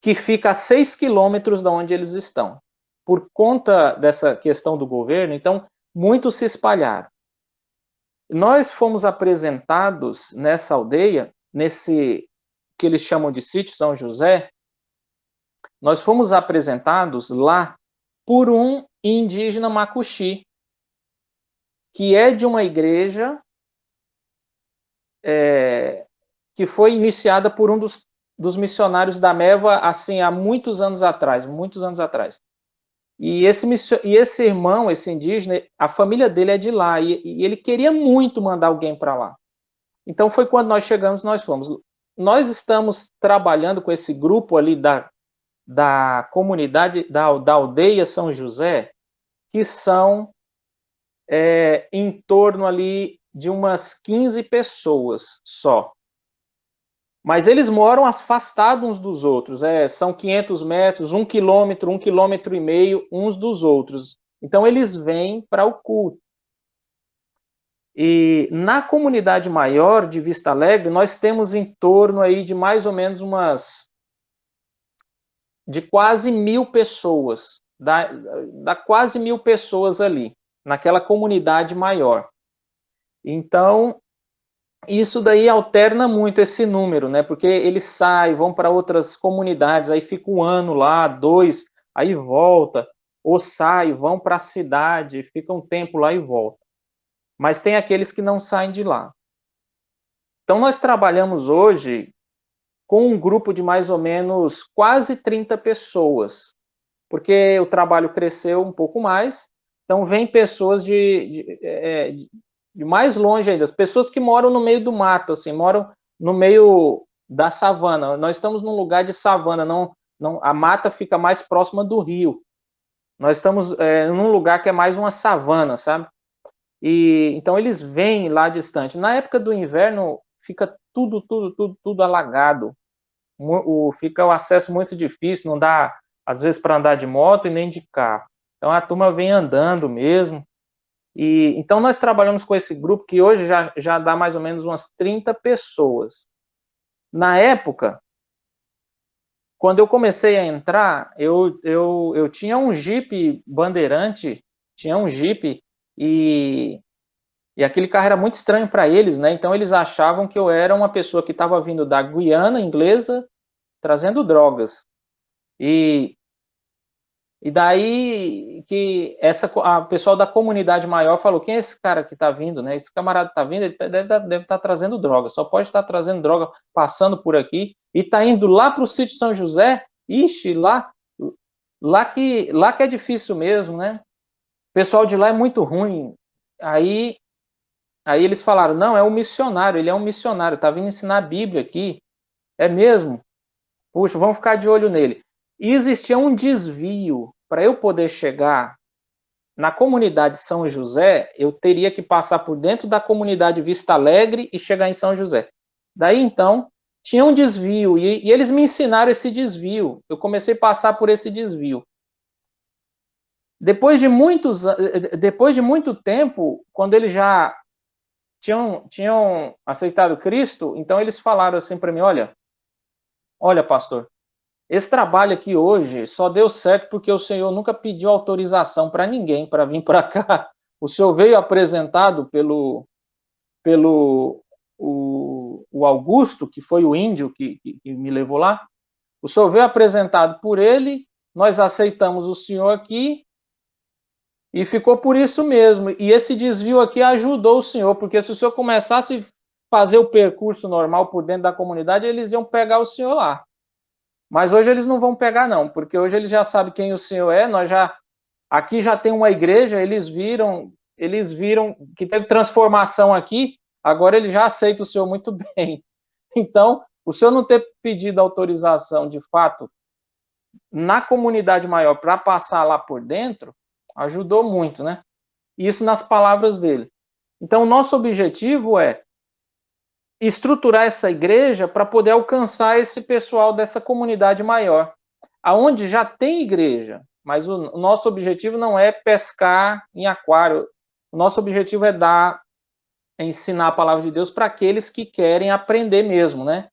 que fica a 6 quilômetros de onde eles estão. Por conta dessa questão do governo, então, muitos se espalharam. Nós fomos apresentados nessa aldeia, nesse que eles chamam de sítio São José, nós fomos apresentados lá por um indígena Macuxi, que é de uma igreja que foi iniciada por um dos missionários da Meva, assim, há muitos anos atrás. E esse irmão, esse indígena, a família dele é de lá, e ele queria muito mandar alguém para lá. Então foi quando nós chegamos, nós fomos. Nós estamos trabalhando com esse grupo ali da comunidade, da aldeia São José, que são em torno ali de umas 15 pessoas só. Mas eles moram afastados uns dos outros, são 500 metros, 1 quilômetro, 1,5 quilômetros uns dos outros. Então eles vêm para o culto. E na comunidade maior de Vista Alegre, nós temos em torno aí de mais ou menos de quase 1.000 pessoas, dá quase 1.000 pessoas ali, naquela comunidade maior. Então, isso daí alterna muito esse número, né? Porque eles saem, vão para outras comunidades, aí fica 1 ano lá, 2, aí volta, ou sai, vão para a cidade, fica um tempo lá e volta. Mas tem aqueles que não saem de lá. Então, nós trabalhamos hoje com um grupo de mais ou menos quase 30 pessoas, porque o trabalho cresceu um pouco mais, então vem pessoas de mais longe ainda, as pessoas que moram no meio do mato, assim, moram no meio da savana. Nós estamos num lugar de savana, a mata fica mais próxima do rio. Nós estamos num lugar que é mais uma savana, sabe? E então eles vêm lá distante. Na época do inverno fica tudo alagado. Fica o acesso muito difícil, não dá às vezes para andar de moto e nem de carro. Então a turma vem andando mesmo. E então nós trabalhamos com esse grupo que hoje já dá mais ou menos umas 30 pessoas. Na época, quando eu comecei a entrar, eu tinha um Jeep Bandeirante, e aquele carro era muito estranho para eles, né? Então eles achavam que eu era uma pessoa que estava vindo da Guiana Inglesa trazendo drogas. E daí que a pessoal da comunidade maior falou: quem é esse cara que está vindo, né? Esse camarada está vindo, ele deve estar trazendo droga, só pode estar trazendo droga passando por aqui e está indo lá para o sítio São José. Ixi, lá que é difícil mesmo, né? O pessoal de lá é muito ruim. Aí eles falaram: não, é um missionário, ele é um missionário, está vindo ensinar a Bíblia aqui. É mesmo? Puxa, vamos ficar de olho nele. E existia um desvio. Para eu poder chegar na comunidade São José, eu teria que passar por dentro da comunidade Vista Alegre e chegar em São José. Daí, então, tinha um desvio, e eles me ensinaram esse desvio. Eu comecei a passar por esse desvio. Depois de muito tempo, quando eles já tinham aceitado Cristo, então eles falaram assim para mim: olha, pastor, esse trabalho aqui hoje só deu certo porque o senhor nunca pediu autorização para ninguém para vir para cá. O senhor veio apresentado pelo o Augusto, que foi o índio que me levou lá. O senhor veio apresentado por ele, nós aceitamos o senhor aqui e ficou por isso mesmo. E esse desvio aqui ajudou o senhor, porque se o senhor começasse a fazer o percurso normal por dentro da comunidade, eles iam pegar o senhor lá. Mas hoje eles não vão pegar, não, porque hoje eles já sabem quem o senhor é. Aqui já tem uma igreja, eles viram que teve transformação aqui, agora eles já aceitam o senhor muito bem. Então, o senhor não ter pedido autorização, de fato, na comunidade maior para passar lá por dentro, ajudou muito, né? Isso nas palavras dele. Então, o nosso objetivo é estruturar essa igreja para poder alcançar esse pessoal dessa comunidade maior, aonde já tem igreja, mas o nosso objetivo não é pescar em aquário. O nosso objetivo é ensinar a palavra de Deus para aqueles que querem aprender mesmo, né?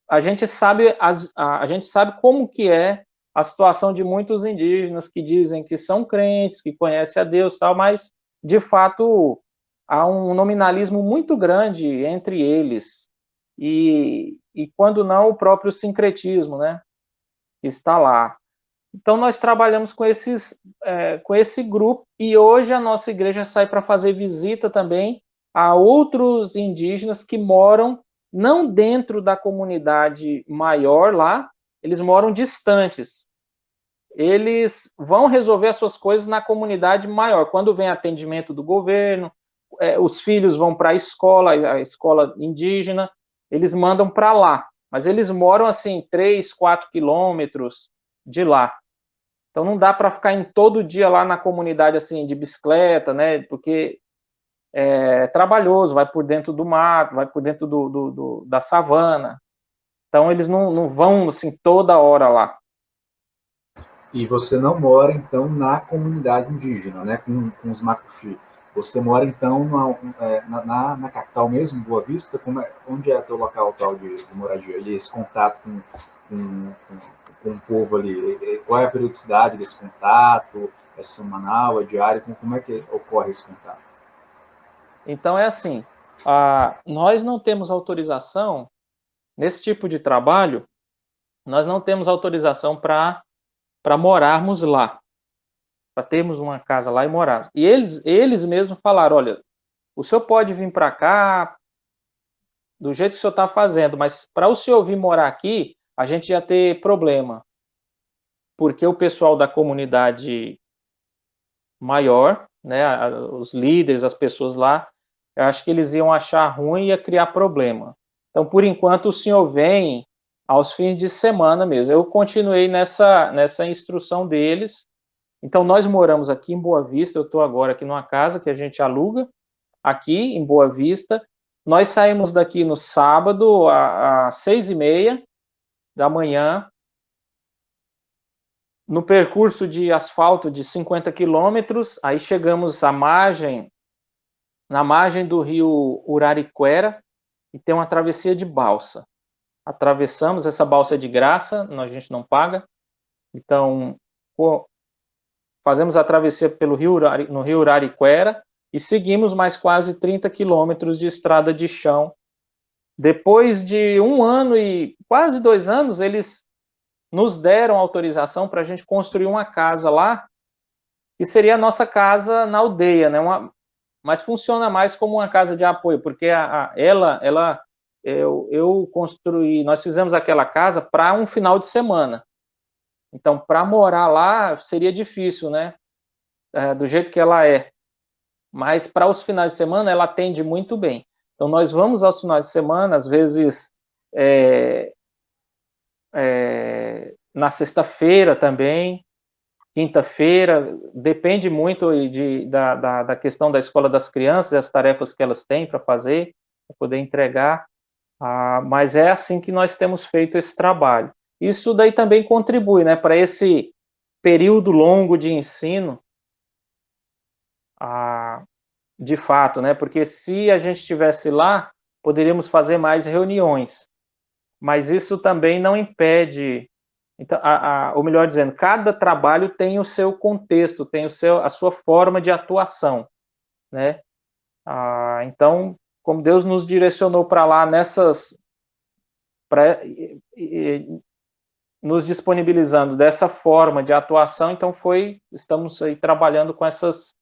A gente sabe como que é a situação de muitos indígenas que dizem que são crentes, que conhecem a Deus, tal, mas de fato há um nominalismo muito grande entre eles, e quando não, o próprio sincretismo, né, que está lá. Então nós trabalhamos com esse grupo, e hoje a nossa igreja sai para fazer visita também a outros indígenas que moram não dentro da comunidade maior lá, eles moram distantes. Eles vão resolver as suas coisas na comunidade maior. Quando vem atendimento do governo, os filhos vão para a escola indígena, eles mandam para lá. Mas eles moram, assim, 3, 4 quilômetros de lá. Então não dá para ficar todo dia lá na comunidade, assim, de bicicleta, né? Porque é trabalhoso, vai por dentro do mato, vai por dentro da savana. Então eles não vão, assim, toda hora lá. E você não mora, então, na comunidade indígena, né, com os Macuxi. Você mora, então, na capital mesmo, Boa Vista? Onde é teu local atual de moradia? E esse contato com o povo ali, qual é a periodicidade desse contato? É semanal, é diário? Como é que ocorre esse contato? Então, é assim, nós não temos autorização, nesse tipo de trabalho, nós não temos autorização para morarmos lá, para termos uma casa lá e morar. E eles mesmos falaram: olha, o senhor pode vir para cá do jeito que o senhor está fazendo, mas para o senhor vir morar aqui, a gente ia ter problema, porque o pessoal da comunidade maior, né, os líderes, as pessoas lá, eu acho que eles iam achar ruim e ia criar problema. Então, por enquanto, o senhor vem aos fins de semana mesmo. Eu continuei nessa instrução deles. Então, nós moramos aqui em Boa Vista, eu estou agora aqui numa casa que a gente aluga, aqui em Boa Vista. Nós saímos daqui no sábado, às 6h30 da manhã, no percurso de asfalto de 50 quilômetros, aí chegamos na margem do rio Urariquera, e tem uma travessia de balsa. Atravessamos, essa balsa é de graça, a gente não paga, então fazemos a travessia no rio Urariquera e seguimos mais quase 30 quilômetros de estrada de chão. Depois de 1 ano e quase 2 anos, eles nos deram autorização para a gente construir uma casa lá, que seria a nossa casa na aldeia, né? Mas funciona mais como uma casa de apoio, porque eu construí, nós fizemos aquela casa para um final de semana. Então, para morar lá seria difícil, né? Do jeito que ela é. Mas para os finais de semana ela atende muito bem. Então, nós vamos aos finais de semana, às vezes na sexta-feira também, quinta-feira, depende muito da questão da escola das crianças, as tarefas que elas têm para fazer, para poder entregar, mas é assim que nós temos feito esse trabalho. Isso daí também contribui, né, para esse período longo de ensino, de fato, né, porque se a gente estivesse lá, poderíamos fazer mais reuniões, mas isso também não impede. Então, ou melhor dizendo, cada trabalho tem o seu contexto, tem a sua forma de atuação, né? Então, como Deus nos direcionou para lá nos disponibilizando dessa forma de atuação, então estamos aí trabalhando com essas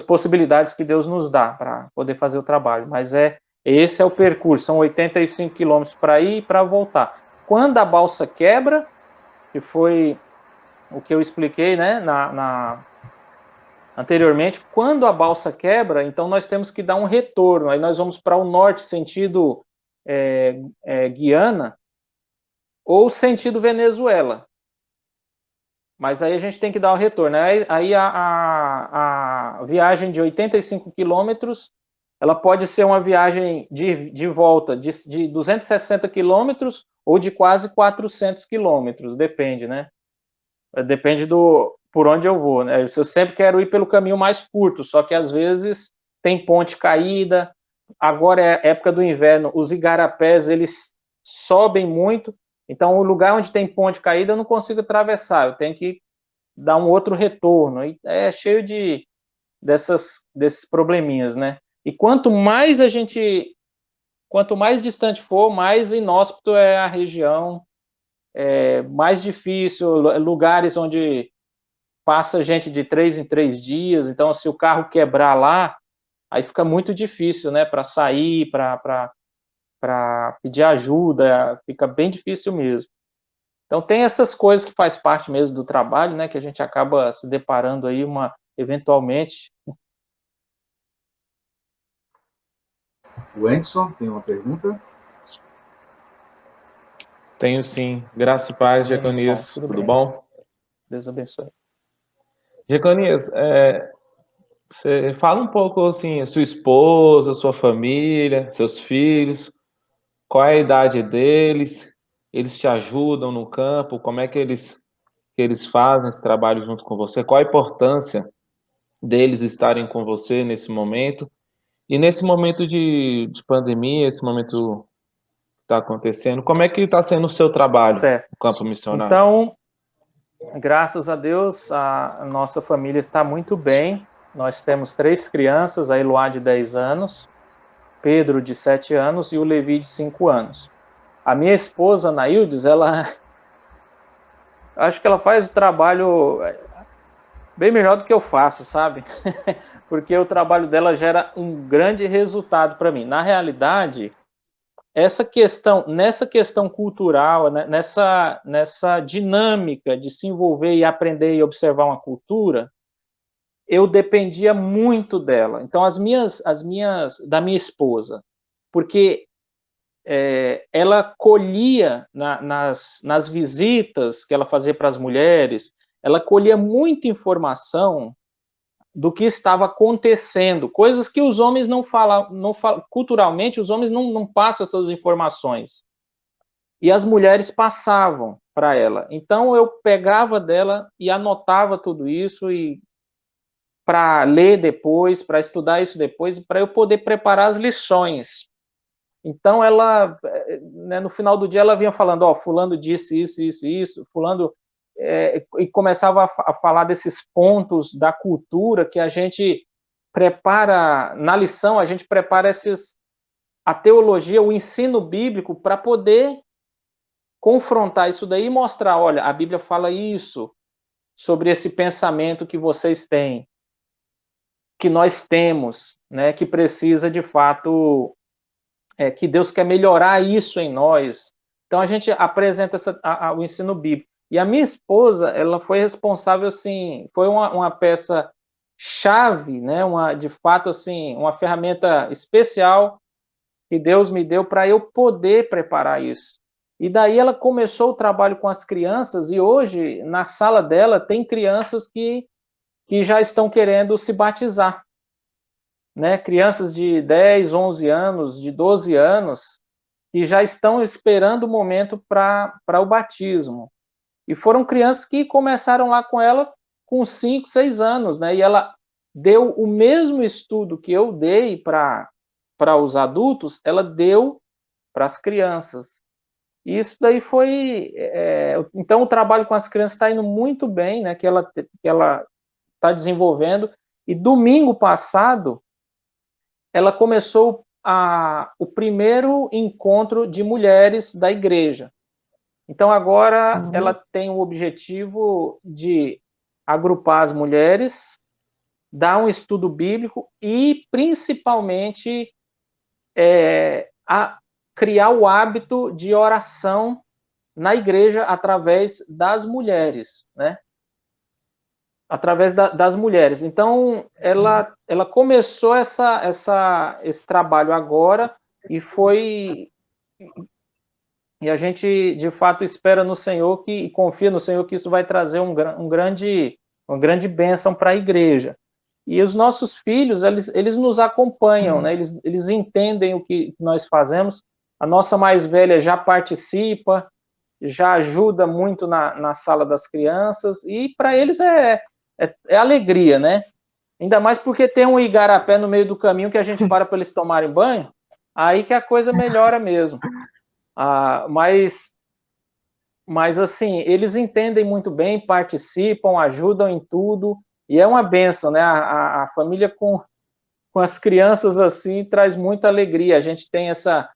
possibilidades que Deus nos dá para poder fazer o trabalho. Mas esse é o percurso, são 85 quilômetros para ir e para voltar. Quando a balsa quebra, que foi o que eu expliquei, né, anteriormente, quando a balsa quebra, então nós temos que dar um retorno. Aí nós vamos para o norte, sentido Guiana, ou sentido Venezuela. Mas aí a gente tem que dar o retorno. Aí a viagem de 85 quilômetros, ela pode ser uma viagem de volta de 260 quilômetros ou de quase 400 quilômetros, depende, né? Depende por onde eu vou, né? Eu sempre quero ir pelo caminho mais curto, só que às vezes tem ponte caída. Agora é época do inverno, os igarapés, eles sobem muito, então o lugar onde tem ponte caída eu não consigo atravessar, eu tenho que dar um outro retorno. E é cheio desses probleminhas, né? E quanto mais distante for, mais inóspito é a região, mais difícil, lugares onde passa gente de 3 em 3 dias, então se o carro quebrar lá, aí fica muito difícil, né, para sair, para pedir ajuda, fica bem difícil mesmo. Então tem essas coisas que faz parte mesmo do trabalho, né, que a gente acaba se deparando aí eventualmente. O Anderson tem uma pergunta? Tenho sim. Graça e paz, Jeconias. Tudo bom? Deus abençoe. Jeconias, você fala um pouco assim, a sua esposa, sua família, seus filhos, qual é a idade deles? Eles te ajudam no campo? Como é que eles fazem esse trabalho junto com você? Qual a importância deles estarem com você nesse momento? E nesse momento de pandemia, esse momento que está acontecendo, como é que está sendo o seu trabalho no campo missionário? Então, graças a Deus, a nossa família está muito bem. Nós temos 3 crianças, a Eloá de 10 anos, Pedro de 7 anos e o Levi de 5 anos. A minha esposa, Naildes, acho que ela faz o trabalho bem melhor do que eu faço, sabe? Porque o trabalho dela gera um grande resultado para mim. Na realidade, nessa questão cultural, nessa dinâmica de se envolver e aprender e observar uma cultura, eu dependia muito dela. Então, da minha esposa, porque ela colhia nas visitas que ela fazia para as mulheres, ela colhia muita informação do que estava acontecendo, coisas que os homens não falam, culturalmente os homens não passam essas informações. E as mulheres passavam para ela. Então eu pegava dela e anotava tudo isso e para ler depois, para estudar isso depois, para eu poder preparar as lições. Então ela, né, no final do dia ela vinha falando, ó, fulano disse isso, fulano, e começava a falar desses pontos da cultura que a gente prepara, na lição a gente prepara a teologia, o ensino bíblico para poder confrontar isso daí e mostrar, olha, a Bíblia fala isso sobre esse pensamento que vocês têm, que nós temos, né, que precisa de fato, que Deus quer melhorar isso em nós. Então a gente apresenta o ensino bíblico. E a minha esposa, ela foi responsável, assim, foi uma peça chave, né, de fato, assim, uma ferramenta especial que Deus me deu para eu poder preparar isso. E daí ela começou o trabalho com as crianças e hoje, na sala dela, tem crianças que já estão querendo se batizar, né? Crianças de 10, 11 anos, de 12 anos, que já estão esperando o momento para o batismo. E foram crianças que começaram lá com ela com 5, 6 anos, né? E ela deu o mesmo estudo que eu dei para os adultos, ela deu para as crianças. E isso daí foi... então, o trabalho com as crianças está indo muito bem, né? Que ela está desenvolvendo. E domingo passado, ela começou o primeiro encontro de mulheres da igreja. Então, agora, ela tem o objetivo de agrupar as mulheres, dar um estudo bíblico e, principalmente, criar o hábito de oração na igreja através das mulheres, né? Através das mulheres. Então, ela começou esse trabalho agora e a gente, de fato, espera no Senhor e confia no Senhor que isso vai trazer uma grande bênção para a igreja. E os nossos filhos, eles nos acompanham, né? Eles entendem o que nós fazemos. A nossa mais velha já participa, já ajuda muito na sala das crianças, e para eles é alegria, né? Ainda mais porque tem um igarapé no meio do caminho que a gente para eles tomarem banho, aí que a coisa melhora mesmo. Mas assim, eles entendem muito bem, participam, ajudam em tudo, e é uma bênção, né? A família com as crianças assim traz muita alegria. A gente tem essa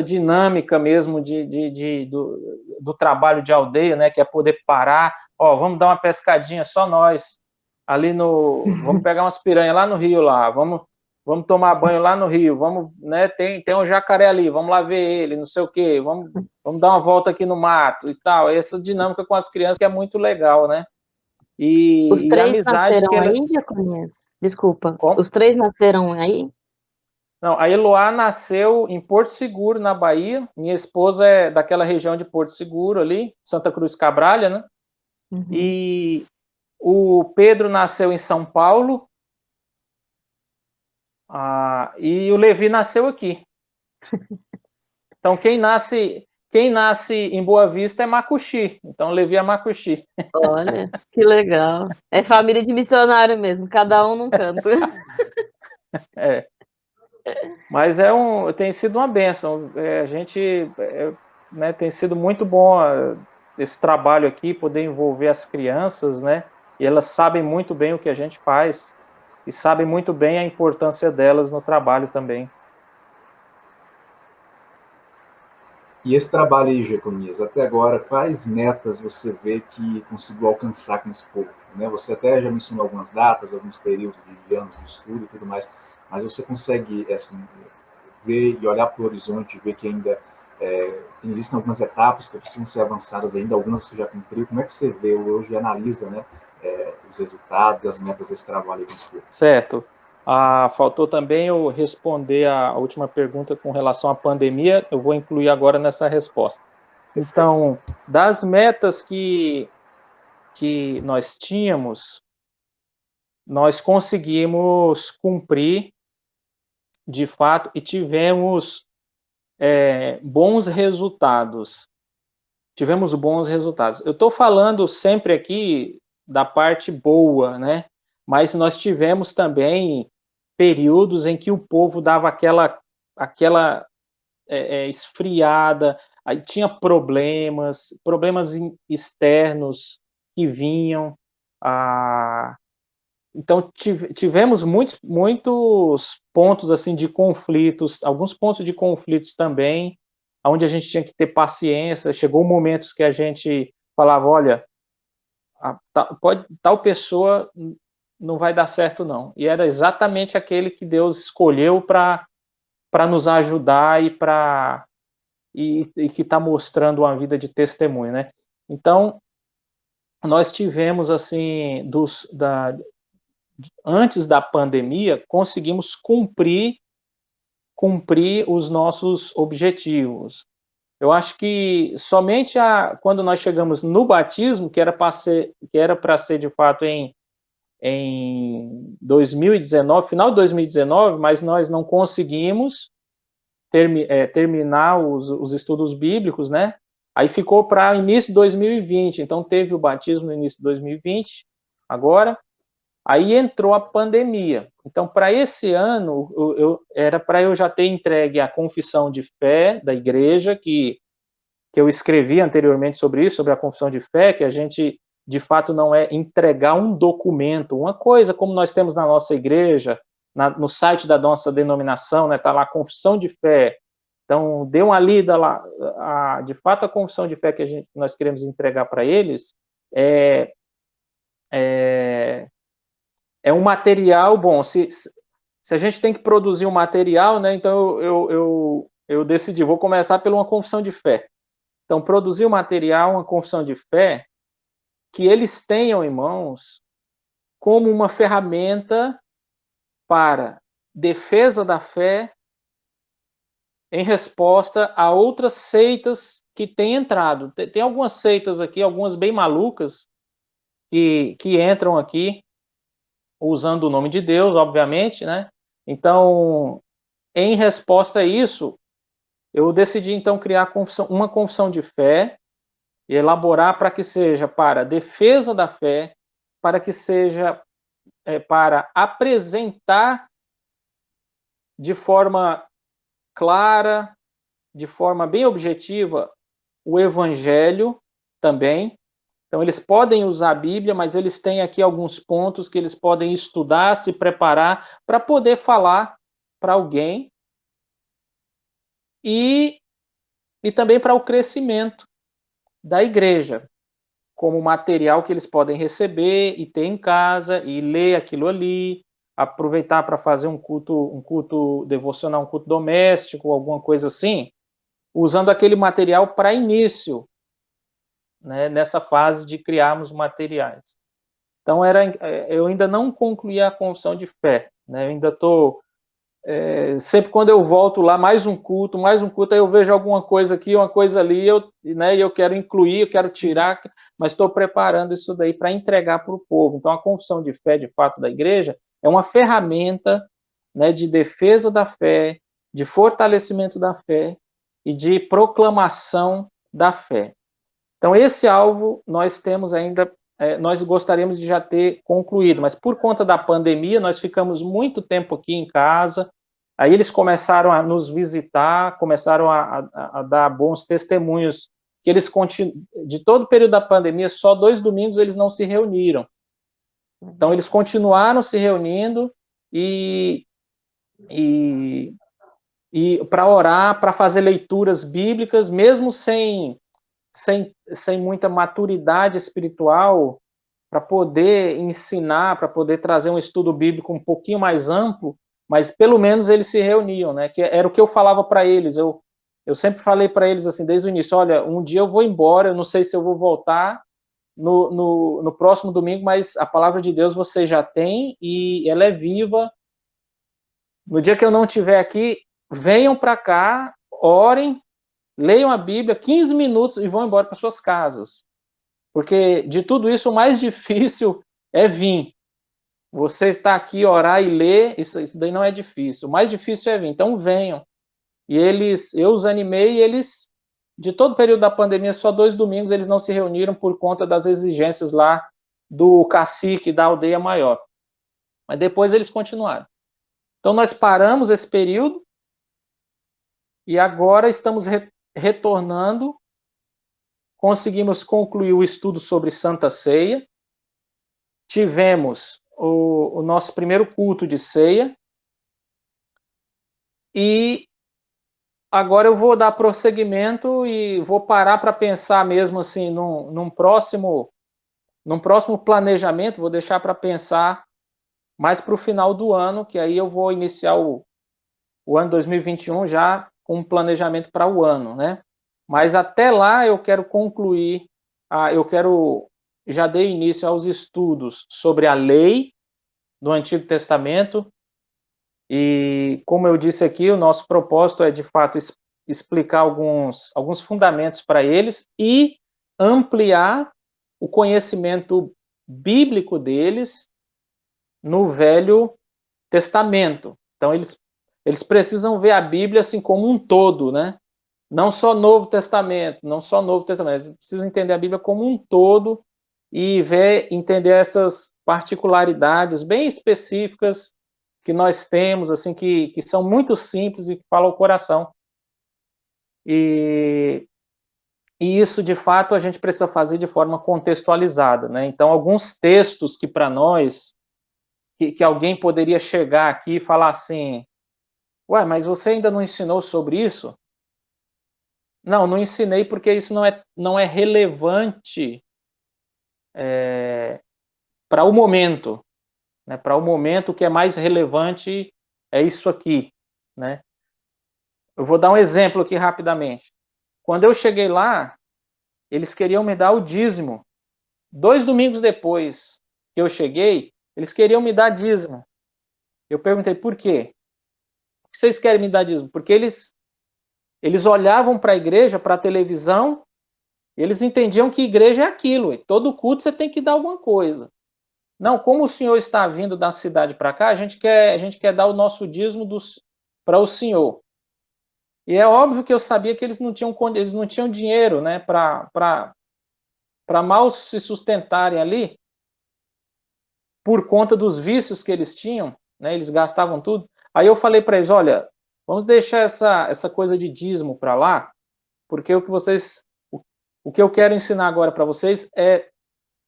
dinâmica mesmo do trabalho de aldeia, né? Que é poder parar, ó, vamos dar uma pescadinha só nós ali vamos pegar umas piranhas lá no rio lá, vamos tomar banho lá no rio, vamos, né? Tem um jacaré ali, vamos lá ver ele, não sei o quê, vamos dar uma volta aqui no mato e tal. Essa dinâmica com as crianças que é muito legal, né? Os 3 a amizade nasceram aí, Diaconias? Desculpa. Como? Os 3 nasceram aí? Não, a Eloá nasceu em Porto Seguro, na Bahia. Minha esposa é daquela região de Porto Seguro ali, Santa Cruz Cabralha, né? Uhum. E o Pedro nasceu em São Paulo. E o Levi nasceu aqui. Então, quem nasce em Boa Vista é Macuxi. Então, o Levi é Macuxi. Olha, que legal. É família de missionário mesmo, cada um num canto. Mas tem sido uma bênção. A gente, né, tem sido muito bom esse trabalho aqui, poder envolver as crianças, né? E elas sabem muito bem o que a gente faz e sabem muito bem a importância delas no trabalho também. E esse trabalho aí, Jeconias, até agora, quais metas você vê que conseguiu alcançar com esse povo? Né? Você até já mencionou algumas datas, alguns períodos de anos de estudo e tudo mais, mas você consegue assim, ver e olhar para o horizonte, ver que ainda existem algumas etapas que precisam ser avançadas ainda, algumas você já cumpriu. Como é que você vê hoje e analisa, né, os resultados, as metas desse trabalho aí com esse povo? Certo. Faltou também eu responder a última pergunta com relação à pandemia, eu vou incluir agora nessa resposta. Então, das metas que nós tínhamos, nós conseguimos cumprir, de fato, e tivemos bons resultados. Tivemos bons resultados. Eu estou falando sempre aqui da parte boa, né? Mas nós tivemos também períodos em que o povo dava aquela esfriada, aí tinha problemas externos que vinham. Então tivemos muitos pontos assim de conflitos, alguns pontos de conflitos também, onde a gente tinha que ter paciência. Chegou momentos que a gente falava, olha, tal pessoa não vai dar certo não. E era exatamente aquele que Deus escolheu para nos ajudar e que está mostrando uma vida de testemunho, né? Então, nós tivemos, assim, antes da pandemia, conseguimos cumprir os nossos objetivos. Eu acho que somente quando nós chegamos no batismo, que era para ser de fato em 2019, final de 2019, mas nós não conseguimos terminar os estudos bíblicos, né? Aí ficou para início de 2020, então teve o batismo no início de 2020, agora. Aí entrou a pandemia. Então, para esse ano, era para eu já ter entregue a confissão de fé da igreja, que eu escrevi anteriormente sobre isso, sobre a confissão de fé, que a gente, de fato, não é entregar um documento, uma coisa como nós temos na nossa igreja, no site da nossa denominação, né, tá lá a confissão de fé. Então, dê uma lida lá. De fato, a confissão de fé que nós queremos entregar para eles é um material bom. Se a gente tem que produzir um material, né, então eu decidi, vou começar por uma confissão de fé. Então, produzir um material, uma confissão de fé, que eles tenham em mãos como uma ferramenta para defesa da fé em resposta a outras seitas que têm entrado. Tem algumas seitas aqui, algumas bem malucas, que entram aqui usando o nome de Deus, obviamente, né? Então, em resposta a isso, eu decidi, então, criar uma confissão de fé e elaborar para que seja para defesa da fé, para que seja para apresentar de forma clara, de forma bem objetiva, o Evangelho também. Então, eles podem usar a Bíblia, mas eles têm aqui alguns pontos que eles podem estudar, se preparar para poder falar para alguém e também para o crescimento da igreja, como material que eles podem receber e ter em casa e ler aquilo ali, aproveitar para fazer um culto devocional, um culto doméstico, alguma coisa assim, usando aquele material para início, né, nessa fase de criarmos materiais. Então, eu ainda não concluí a confissão de fé, né, eu ainda estou... sempre quando eu volto lá, mais um culto, aí eu vejo alguma coisa aqui, uma coisa ali, eu quero incluir, eu quero tirar, mas estou preparando isso daí para entregar para o povo. Então, a confissão de fé, de fato, da igreja, é uma ferramenta, né, de defesa da fé, de fortalecimento da fé e de proclamação da fé. Então, esse alvo nós temos ainda, nós gostaríamos de já ter concluído, mas por conta da pandemia, nós ficamos muito tempo aqui em casa, aí eles começaram a nos visitar, começaram a dar bons testemunhos, que eles de todo o período da pandemia, só 2 domingos eles não se reuniram. Então, eles continuaram se reunindo e para orar, para fazer leituras bíblicas, mesmo sem muita maturidade espiritual, para poder ensinar, para poder trazer um estudo bíblico um pouquinho mais amplo, mas pelo menos eles se reuniam, né? Que era o que eu falava para eles. Eu sempre falei para eles assim, desde o início, olha, um dia eu vou embora, eu não sei se eu vou voltar no próximo domingo, mas a palavra de Deus você já tem e ela é viva No dia que eu não estiver aqui, venham para cá, orem, leiam a Bíblia, 15 minutos e vão embora para suas casas. Porque de tudo isso, o mais difícil é vir. Você está aqui, orar e ler, isso daí não é difícil. O mais difícil é vir. Então venham. E eu os animei e eles, de todo o período da pandemia, só 2 domingos eles não se reuniram por conta das exigências lá do cacique da aldeia maior. Mas depois eles continuaram. Então nós paramos esse período e agora estamos retornando. Conseguimos concluir o estudo sobre Santa Ceia. Tivemos o nosso primeiro culto de ceia. E agora eu vou dar prosseguimento e vou parar para pensar mesmo assim num próximo planejamento, vou deixar para pensar mais para o final do ano, que aí eu vou iniciar o ano 2021 já com um planejamento para o ano, né? Mas até lá eu quero concluir, já dei início aos estudos sobre a lei do Antigo Testamento, e como eu disse aqui, o nosso propósito é de fato explicar alguns fundamentos para eles e ampliar o conhecimento bíblico deles no Velho Testamento. Então eles precisam ver a Bíblia assim como um todo, né? Não só Novo Testamento, eles precisam entender a Bíblia como um todo e entender essas particularidades bem específicas que nós temos, assim, que são muito simples e que falam ao coração. E isso, de fato, a gente precisa fazer de forma contextualizada, né? Então, alguns textos que para nós, que alguém poderia chegar aqui e falar assim, ué, mas você ainda não ensinou sobre isso? Não ensinei porque isso não é relevante para o momento. Né? Para o momento, o que é mais relevante é isso aqui. Né? Eu vou dar um exemplo aqui rapidamente. Quando eu cheguei lá, eles queriam me dar o dízimo. 2 domingos depois que eu cheguei, eles queriam me dar dízimo. Eu perguntei, por quê? Por que vocês querem me dar dízimo? Porque eles olhavam para a igreja, para a televisão, e eles entendiam que igreja é aquilo. Todo culto você tem que dar alguma coisa. Não, como o senhor está vindo da cidade para cá, a gente quer dar o nosso dízimo para o senhor. E é óbvio que eu sabia que eles não tinham dinheiro, né, para mal se sustentarem ali, por conta dos vícios que eles tinham, né, eles gastavam tudo. Aí eu falei para eles, olha, vamos deixar essa coisa de dízimo para lá, porque o que eu quero ensinar agora para vocês é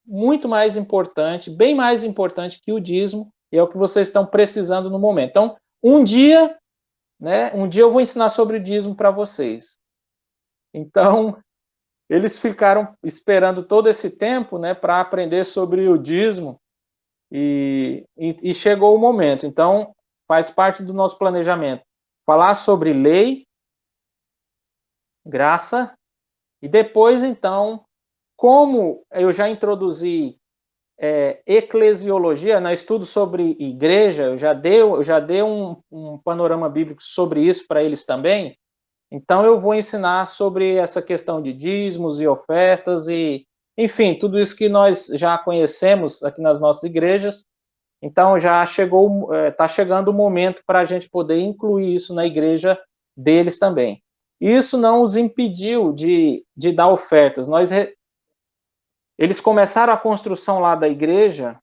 muito mais importante, bem mais importante que o dízimo, e é o que vocês estão precisando no momento. Então, um dia eu vou ensinar sobre o dízimo para vocês. Então, eles ficaram esperando todo esse tempo, né, para aprender sobre o dízimo, e chegou o momento. Então, faz parte do nosso planejamento falar sobre lei, graça, e depois, então, como eu já introduzi eclesiologia, né, estudo sobre igreja, eu já dei um panorama bíblico sobre isso para eles também, então eu vou ensinar sobre essa questão de dízimos e ofertas e, enfim, tudo isso que nós já conhecemos aqui nas nossas igrejas. Então já está chegando o momento para a gente poder incluir isso na igreja deles também. Isso não os impediu de dar ofertas. Eles começaram a construção lá da igreja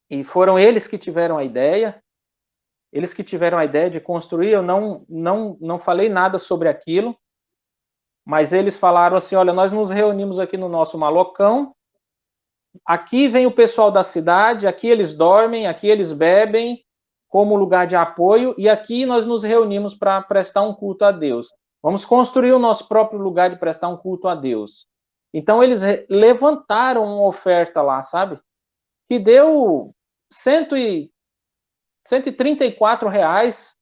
e foram eles que tiveram a ideia. Eles que tiveram a ideia de construir. Eu não falei nada sobre aquilo, mas eles falaram assim, olha, nós nos reunimos aqui no nosso malocão, aqui vem o pessoal da cidade, aqui eles dormem, aqui eles bebem como lugar de apoio, e aqui nós nos reunimos para prestar um culto a Deus. Vamos construir o nosso próprio lugar de prestar um culto a Deus. Então, eles levantaram uma oferta lá, sabe? Que deu R$134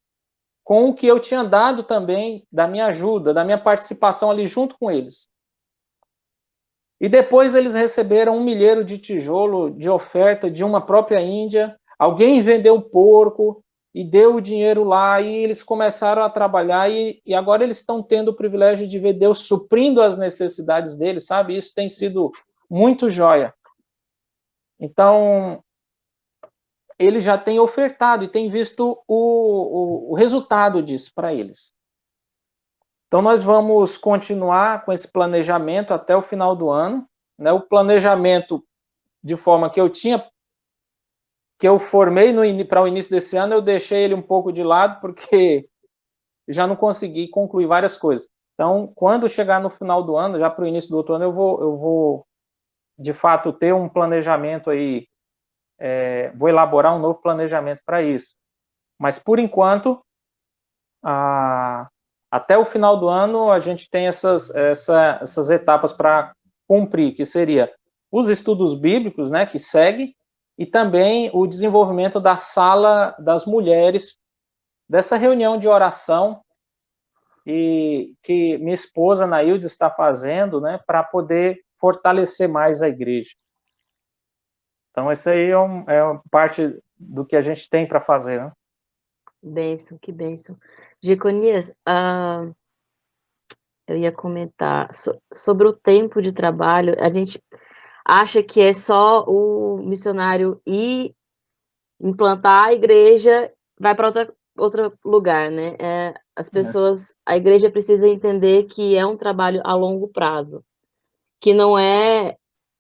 com o que eu tinha dado também da minha ajuda, da minha participação ali junto com eles. E depois eles receberam 1 milheiro de tijolo de oferta de uma própria Índia. Alguém vendeu porco. e deu o dinheiro lá, e eles começaram a trabalhar, e agora eles estão tendo o privilégio de ver Deus suprindo as necessidades deles, sabe? Isso tem sido muito joia. Então, ele já tem ofertado e tem visto o resultado disso para eles. Então, nós vamos continuar com esse planejamento até o final do ano, né? O planejamento de forma que eu formei para o início desse ano, eu deixei ele um pouco de lado, porque já não consegui concluir várias coisas. Então, quando chegar no final do ano, já para o início do outro ano, eu vou de fato ter um planejamento aí, vou elaborar um novo planejamento para isso. Mas, por enquanto, até o final do ano, a gente tem essas etapas para cumprir, que seria os estudos bíblicos, né, que segue, e também o desenvolvimento da sala das mulheres, dessa reunião de oração e que minha esposa, Nailde, está fazendo, né, para poder fortalecer mais a igreja. Então, esse aí é parte do que a gente tem para fazer, né? Bênção, que bênção. Jeconias, eu ia comentar sobre o tempo de trabalho. A gente acha que é só o missionário ir implantar a igreja, vai para outro lugar, né? As pessoas, a igreja precisa entender que é um trabalho a longo prazo, que não é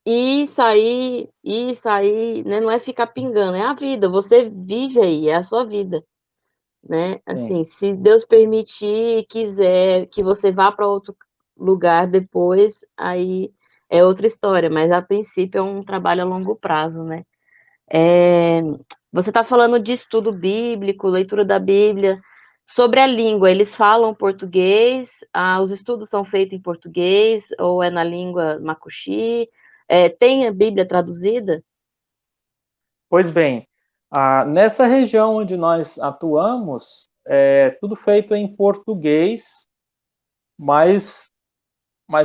ir, sair, né? Não é ficar pingando, é a vida, você vive aí, é a sua vida, né? Sim. Assim, se Deus permitir e quiser que você vá para outro lugar depois, aí é outra história, mas a princípio é um trabalho a longo prazo, né? Você está falando de estudo bíblico, leitura da Bíblia. Sobre a língua, eles falam português? Os estudos são feitos em português ou é na língua macuxi? Tem a Bíblia traduzida? Pois bem, nessa região onde nós atuamos, tudo feito em português, mas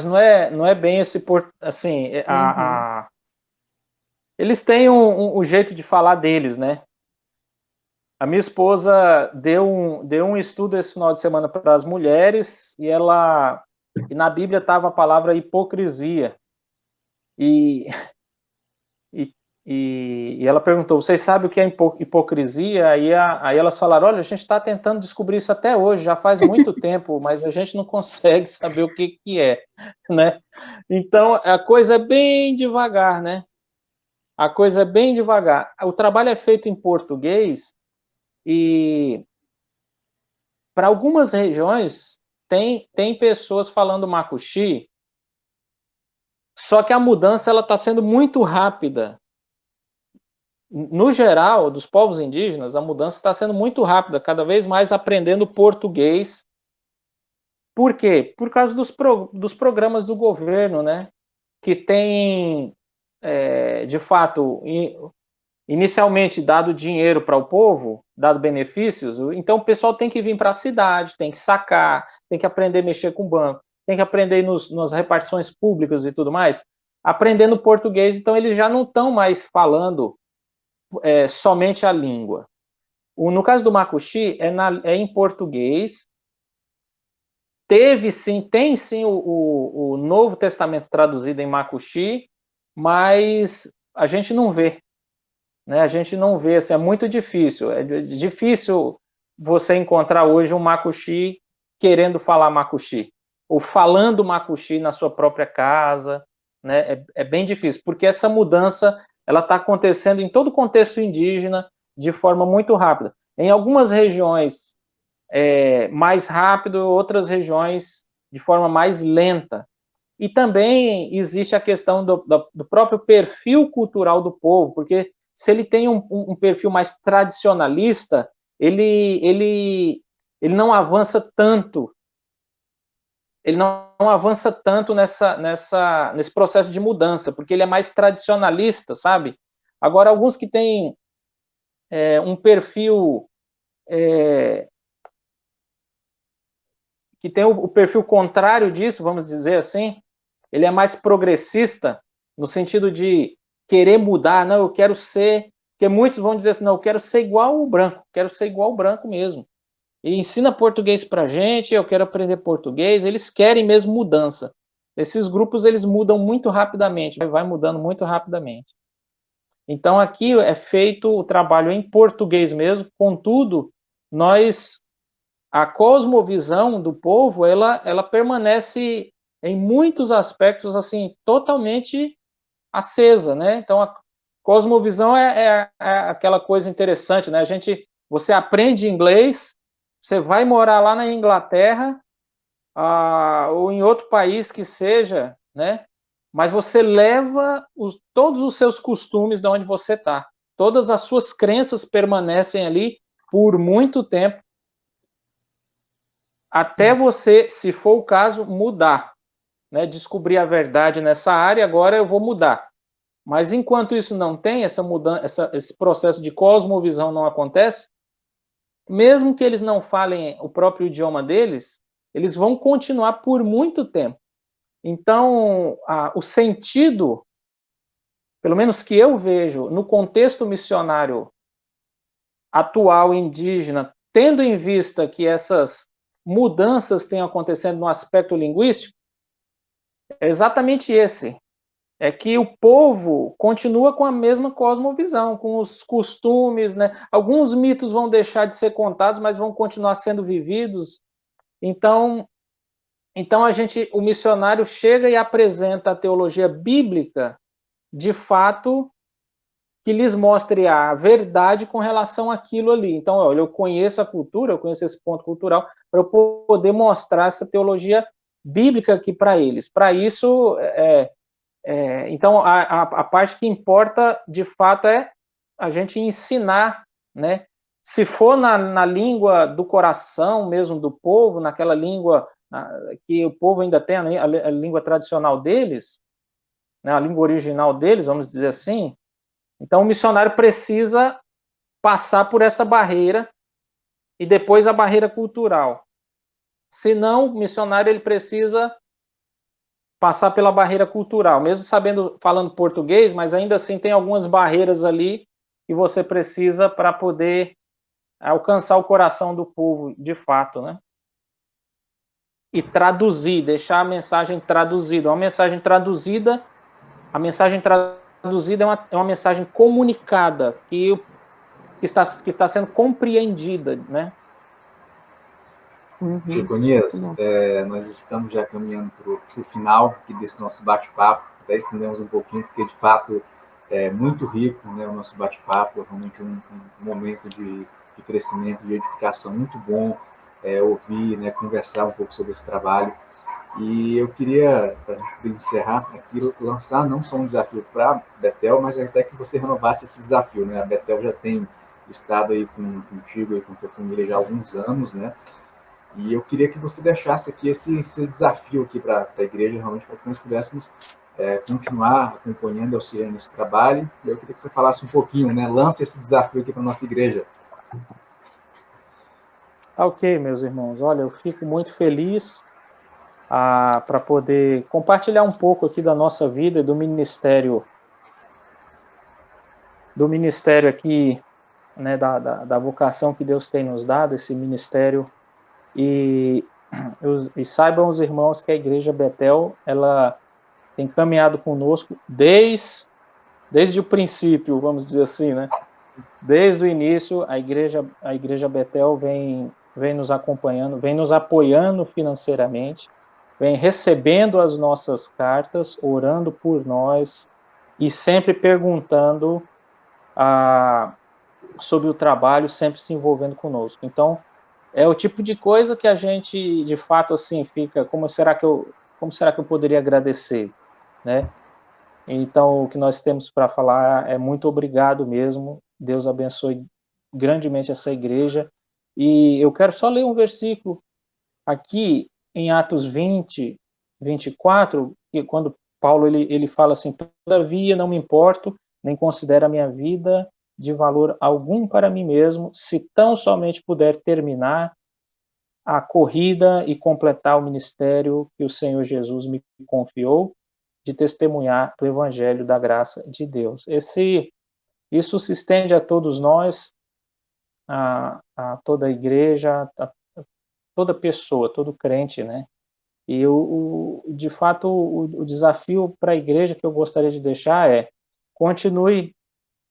não é bem esse assim, eles têm um jeito de falar deles, né? A minha esposa deu um estudo esse final de semana para as mulheres e na Bíblia estava a palavra hipocrisia. E ela perguntou, vocês sabem o que é hipocrisia? Aí elas falaram, olha, a gente está tentando descobrir isso até hoje, já faz muito tempo, mas a gente não consegue saber o que é, né? Então, a coisa é bem devagar, né? A coisa é bem devagar. O trabalho é feito em português e para algumas regiões tem pessoas falando macuxi, só que a mudança ela está sendo muito rápida. No geral, dos povos indígenas, a mudança está sendo muito rápida, cada vez mais aprendendo português. Por quê? Por causa dos programas do governo, né? Que tem, de fato, inicialmente dado dinheiro para o povo, dado benefícios, então o pessoal tem que vir para a cidade, tem que sacar, tem que aprender a mexer com o banco, tem que aprender nas repartições públicas e tudo mais, aprendendo português, então eles já não estão mais falando somente a língua. No caso do macuxi, é em português. Tem sim o Novo Testamento traduzido em macuxi, mas a gente não vê. Né? A gente não vê, assim, é muito difícil. É difícil você encontrar hoje um macuxi querendo falar macuxi, ou falando macuxi na sua própria casa. Né? É bem difícil, porque essa mudança ela está acontecendo em todo o contexto indígena de forma muito rápida. Em algumas regiões mais rápido, outras regiões de forma mais lenta. E também existe a questão do próprio perfil cultural do povo, porque se ele tem um perfil mais tradicionalista, ele não avança tanto. Ele não avança tanto nesse processo de mudança, porque ele é mais tradicionalista, sabe? Agora, alguns que têm um perfil que tem o perfil contrário disso, vamos dizer assim, ele é mais progressista, no sentido de querer mudar, não, eu quero Porque muitos vão dizer assim, não, eu quero ser igual o branco, quero ser igual o branco mesmo. E ensina português pra gente, eu quero aprender português, eles querem mesmo mudança. Esses grupos, eles mudam muito rapidamente, vai mudando muito rapidamente. Então, aqui é feito o trabalho em português mesmo, contudo, a cosmovisão do povo, ela permanece em muitos aspectos, assim, totalmente acesa, né? Então, a cosmovisão é aquela coisa interessante, né? Você aprende inglês, você vai morar lá na Inglaterra, ou em outro país que seja, né? Mas você leva todos os seus costumes de onde você está. Todas as suas crenças permanecem ali por muito tempo, até você, se for o caso, mudar, né? Descobrir a verdade nessa área, agora eu vou mudar. Mas enquanto isso não tem, essa mudança, esse processo de cosmovisão não acontece, mesmo que eles não falem o próprio idioma deles, eles vão continuar por muito tempo. Então, o sentido, pelo menos que eu vejo, no contexto missionário atual indígena, tendo em vista que essas mudanças têm acontecendo no aspecto linguístico, é exatamente esse. É que o povo continua com a mesma cosmovisão, com os costumes, né? Alguns mitos vão deixar de ser contados, mas vão continuar sendo vividos. Então o missionário chega e apresenta a teologia bíblica, de fato, que lhes mostre a verdade com relação àquilo ali. Então, olha, eu conheço a cultura, eu conheço esse ponto cultural, para eu poder mostrar essa teologia bíblica aqui para eles. Para isso, então, a parte que importa, de fato, é a gente ensinar, né? Se for na língua do coração mesmo do povo, naquela língua que o povo ainda tem, a língua tradicional deles, né? A língua original deles, vamos dizer assim, então o missionário precisa passar por essa barreira e depois a barreira cultural. Senão, o missionário ele precisa passar pela barreira cultural, mesmo falando português, mas ainda assim tem algumas barreiras ali que você precisa para poder alcançar o coração do povo, de fato, né? E traduzir, deixar a mensagem traduzida. A mensagem traduzida é uma mensagem comunicada, que está sendo compreendida, né? Jeconias, nós estamos já caminhando para o final aqui desse nosso bate-papo, até estendemos um pouquinho, porque de fato é muito rico, né, o nosso bate-papo, é realmente um momento de crescimento, de edificação muito bom, ouvir, né, conversar um pouco sobre esse trabalho. E eu queria, para a gente poder encerrar aqui, lançar não só um desafio para a Betel, mas até que você renovasse esse desafio, né? A Betel já tem estado aí contigo e com a tua família já há alguns anos, né? E eu queria que você deixasse aqui esse desafio aqui para a igreja, realmente, para que nós pudéssemos continuar acompanhando e auxiliando esse trabalho. E eu queria que você falasse um pouquinho, né? Lance esse desafio aqui para a nossa igreja. Ok, meus irmãos. Olha, eu fico muito feliz para poder compartilhar um pouco aqui da nossa vida e do ministério aqui, né, da vocação que Deus tem nos dado, esse ministério. E saibam os irmãos que a Igreja Betel, ela tem caminhado conosco desde o princípio, vamos dizer assim, né? Desde o início, a Igreja Betel vem nos acompanhando, vem nos apoiando financeiramente, vem recebendo as nossas cartas, orando por nós e sempre perguntando sobre o trabalho, sempre se envolvendo conosco. Então, é o tipo de coisa que a gente, de fato, assim, fica, como será que eu poderia agradecer, né? Então, o que nós temos para falar é muito obrigado mesmo. Deus abençoe grandemente essa igreja. E eu quero só ler um versículo aqui em Atos 20, 24, que quando Paulo ele fala assim: todavia não me importo, nem considero a minha vida de valor algum para mim mesmo, se tão somente puder terminar a corrida e completar o ministério que o Senhor Jesus me confiou, de testemunhar do evangelho da graça de Deus. Isso se estende a todos nós, a toda a igreja, a toda pessoa, todo crente, né? E, de fato, o desafio para a igreja que eu gostaria de deixar é: continue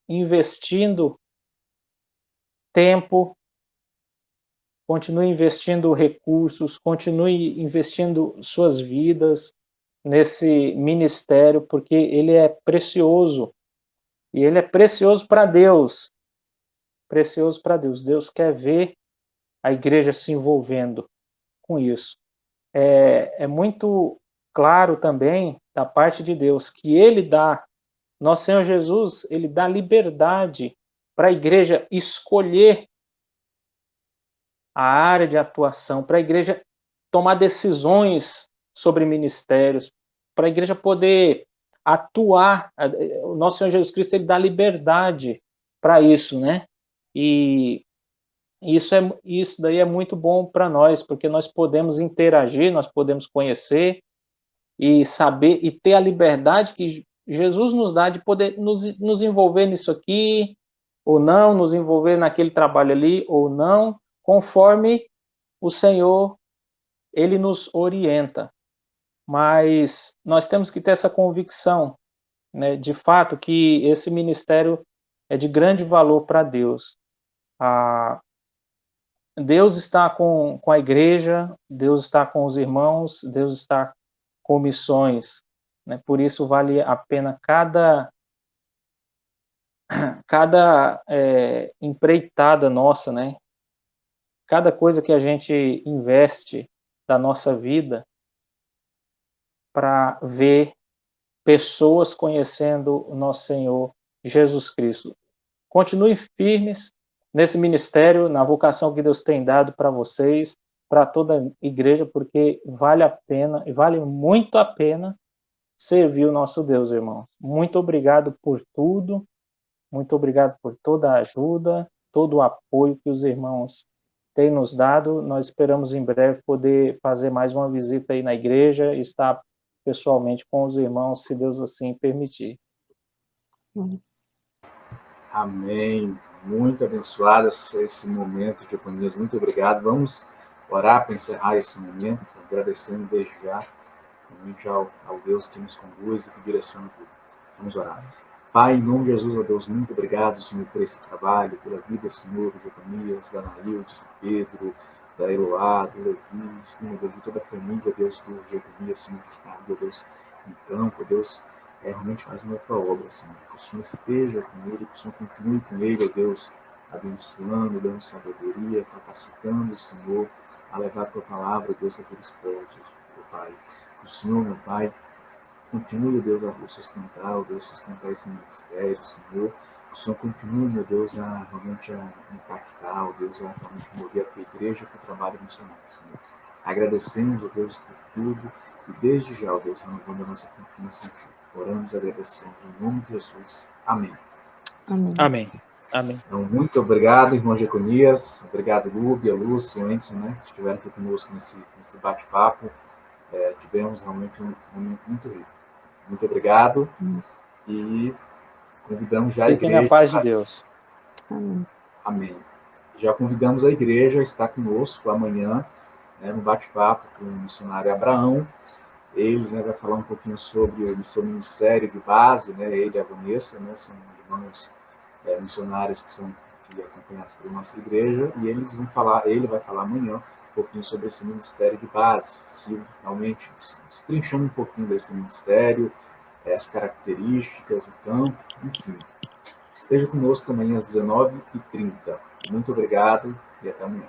investindo tempo, continue investindo recursos, continue investindo suas vidas nesse ministério, porque ele é precioso. E ele é precioso para Deus. Precioso para Deus. Deus quer ver a igreja se envolvendo com isso. É muito claro também da parte de Deus que ele dá, nosso Senhor Jesus, ele dá liberdade para a igreja escolher a área de atuação, para a igreja tomar decisões sobre ministérios, para a igreja poder atuar. O nosso Senhor Jesus Cristo, ele dá liberdade para isso, né? E isso daí é muito bom para nós, porque nós podemos interagir, nós podemos conhecer e saber e ter a liberdade que Jesus nos dá de poder nos envolver nisso aqui, ou não, nos envolver naquele trabalho ali, ou não, conforme o Senhor, ele nos orienta. Mas nós temos que ter essa convicção, né, de fato, que esse ministério é de grande valor para Deus. Deus está com a igreja, Deus está com os irmãos, Deus está com missões, né? Por isso vale a pena cada empreitada nossa, né? Cada coisa que a gente investe da nossa vida para ver pessoas conhecendo o nosso Senhor Jesus Cristo. Continue firmes nesse ministério, na vocação que Deus tem dado para vocês, para toda a igreja, porque vale a pena, e vale muito a pena servir o nosso Deus, irmãos. Muito obrigado por tudo, muito obrigado por toda a ajuda, todo o apoio que os irmãos têm nos dado. Nós esperamos em breve poder fazer mais uma visita aí na igreja e estar pessoalmente com os irmãos, se Deus assim permitir. Amém. Muito abençoado esse momento, Dioconias. Muito obrigado. Vamos orar para encerrar esse momento, agradecendo desde já, realmente ao Deus que nos conduz e que direciona tudo. Vamos orar. Pai, em nome de Jesus, ó Deus, muito obrigado, Senhor, por esse trabalho, pela vida, Senhor, do Dioconias, da Anaildes, do Pedro, da Eloá, do Levi, Senhor, Deus, de toda a família, Deus, do Dioconias, Senhor, que está, Deus, em campo, Deus, realmente fazendo a tua obra, Senhor. Que o Senhor esteja com ele, que o Senhor continue com ele, ó Deus, abençoando, dando sabedoria, capacitando o Senhor a levar a tua palavra, Deus, àqueles povos, meu Pai. O Senhor, meu Pai, continue, Deus, a sustentar, Deus, sustentar esse ministério, Senhor. O Senhor continue, meu Deus, realmente a impactar, ó Deus, a realmente mover a tua igreja para o trabalho missionário, Senhor. Agradecemos, ó Deus, por tudo e desde já, ó Deus, renovando a nossa confiança em Ti. Oramos e agradecemos em nome de Jesus. Amém. Amém. Amém. Amém. Então, muito obrigado, irmão Dioconias. Obrigado, Lúbia, Lúcio, Enson, né, que estiveram aqui conosco nesse bate-papo. Tivemos realmente um momento muito rico. Muito obrigado. E convidamos já a igreja. Fiquem na paz de Deus. Amém. Amém. Já convidamos a igreja a estar conosco amanhã, né, no bate-papo com o missionário Abraão. Ele, né, vai falar um pouquinho sobre o seu ministério de base, né, ele e a Vanessa, né, são irmãos missionários que são acompanhados pela nossa igreja, e ele vai falar amanhã um pouquinho sobre esse ministério de base, se realmente destrinchando um pouquinho desse ministério, as características, o campo, enfim. Esteja conosco amanhã às 19h30. Muito obrigado e até amanhã.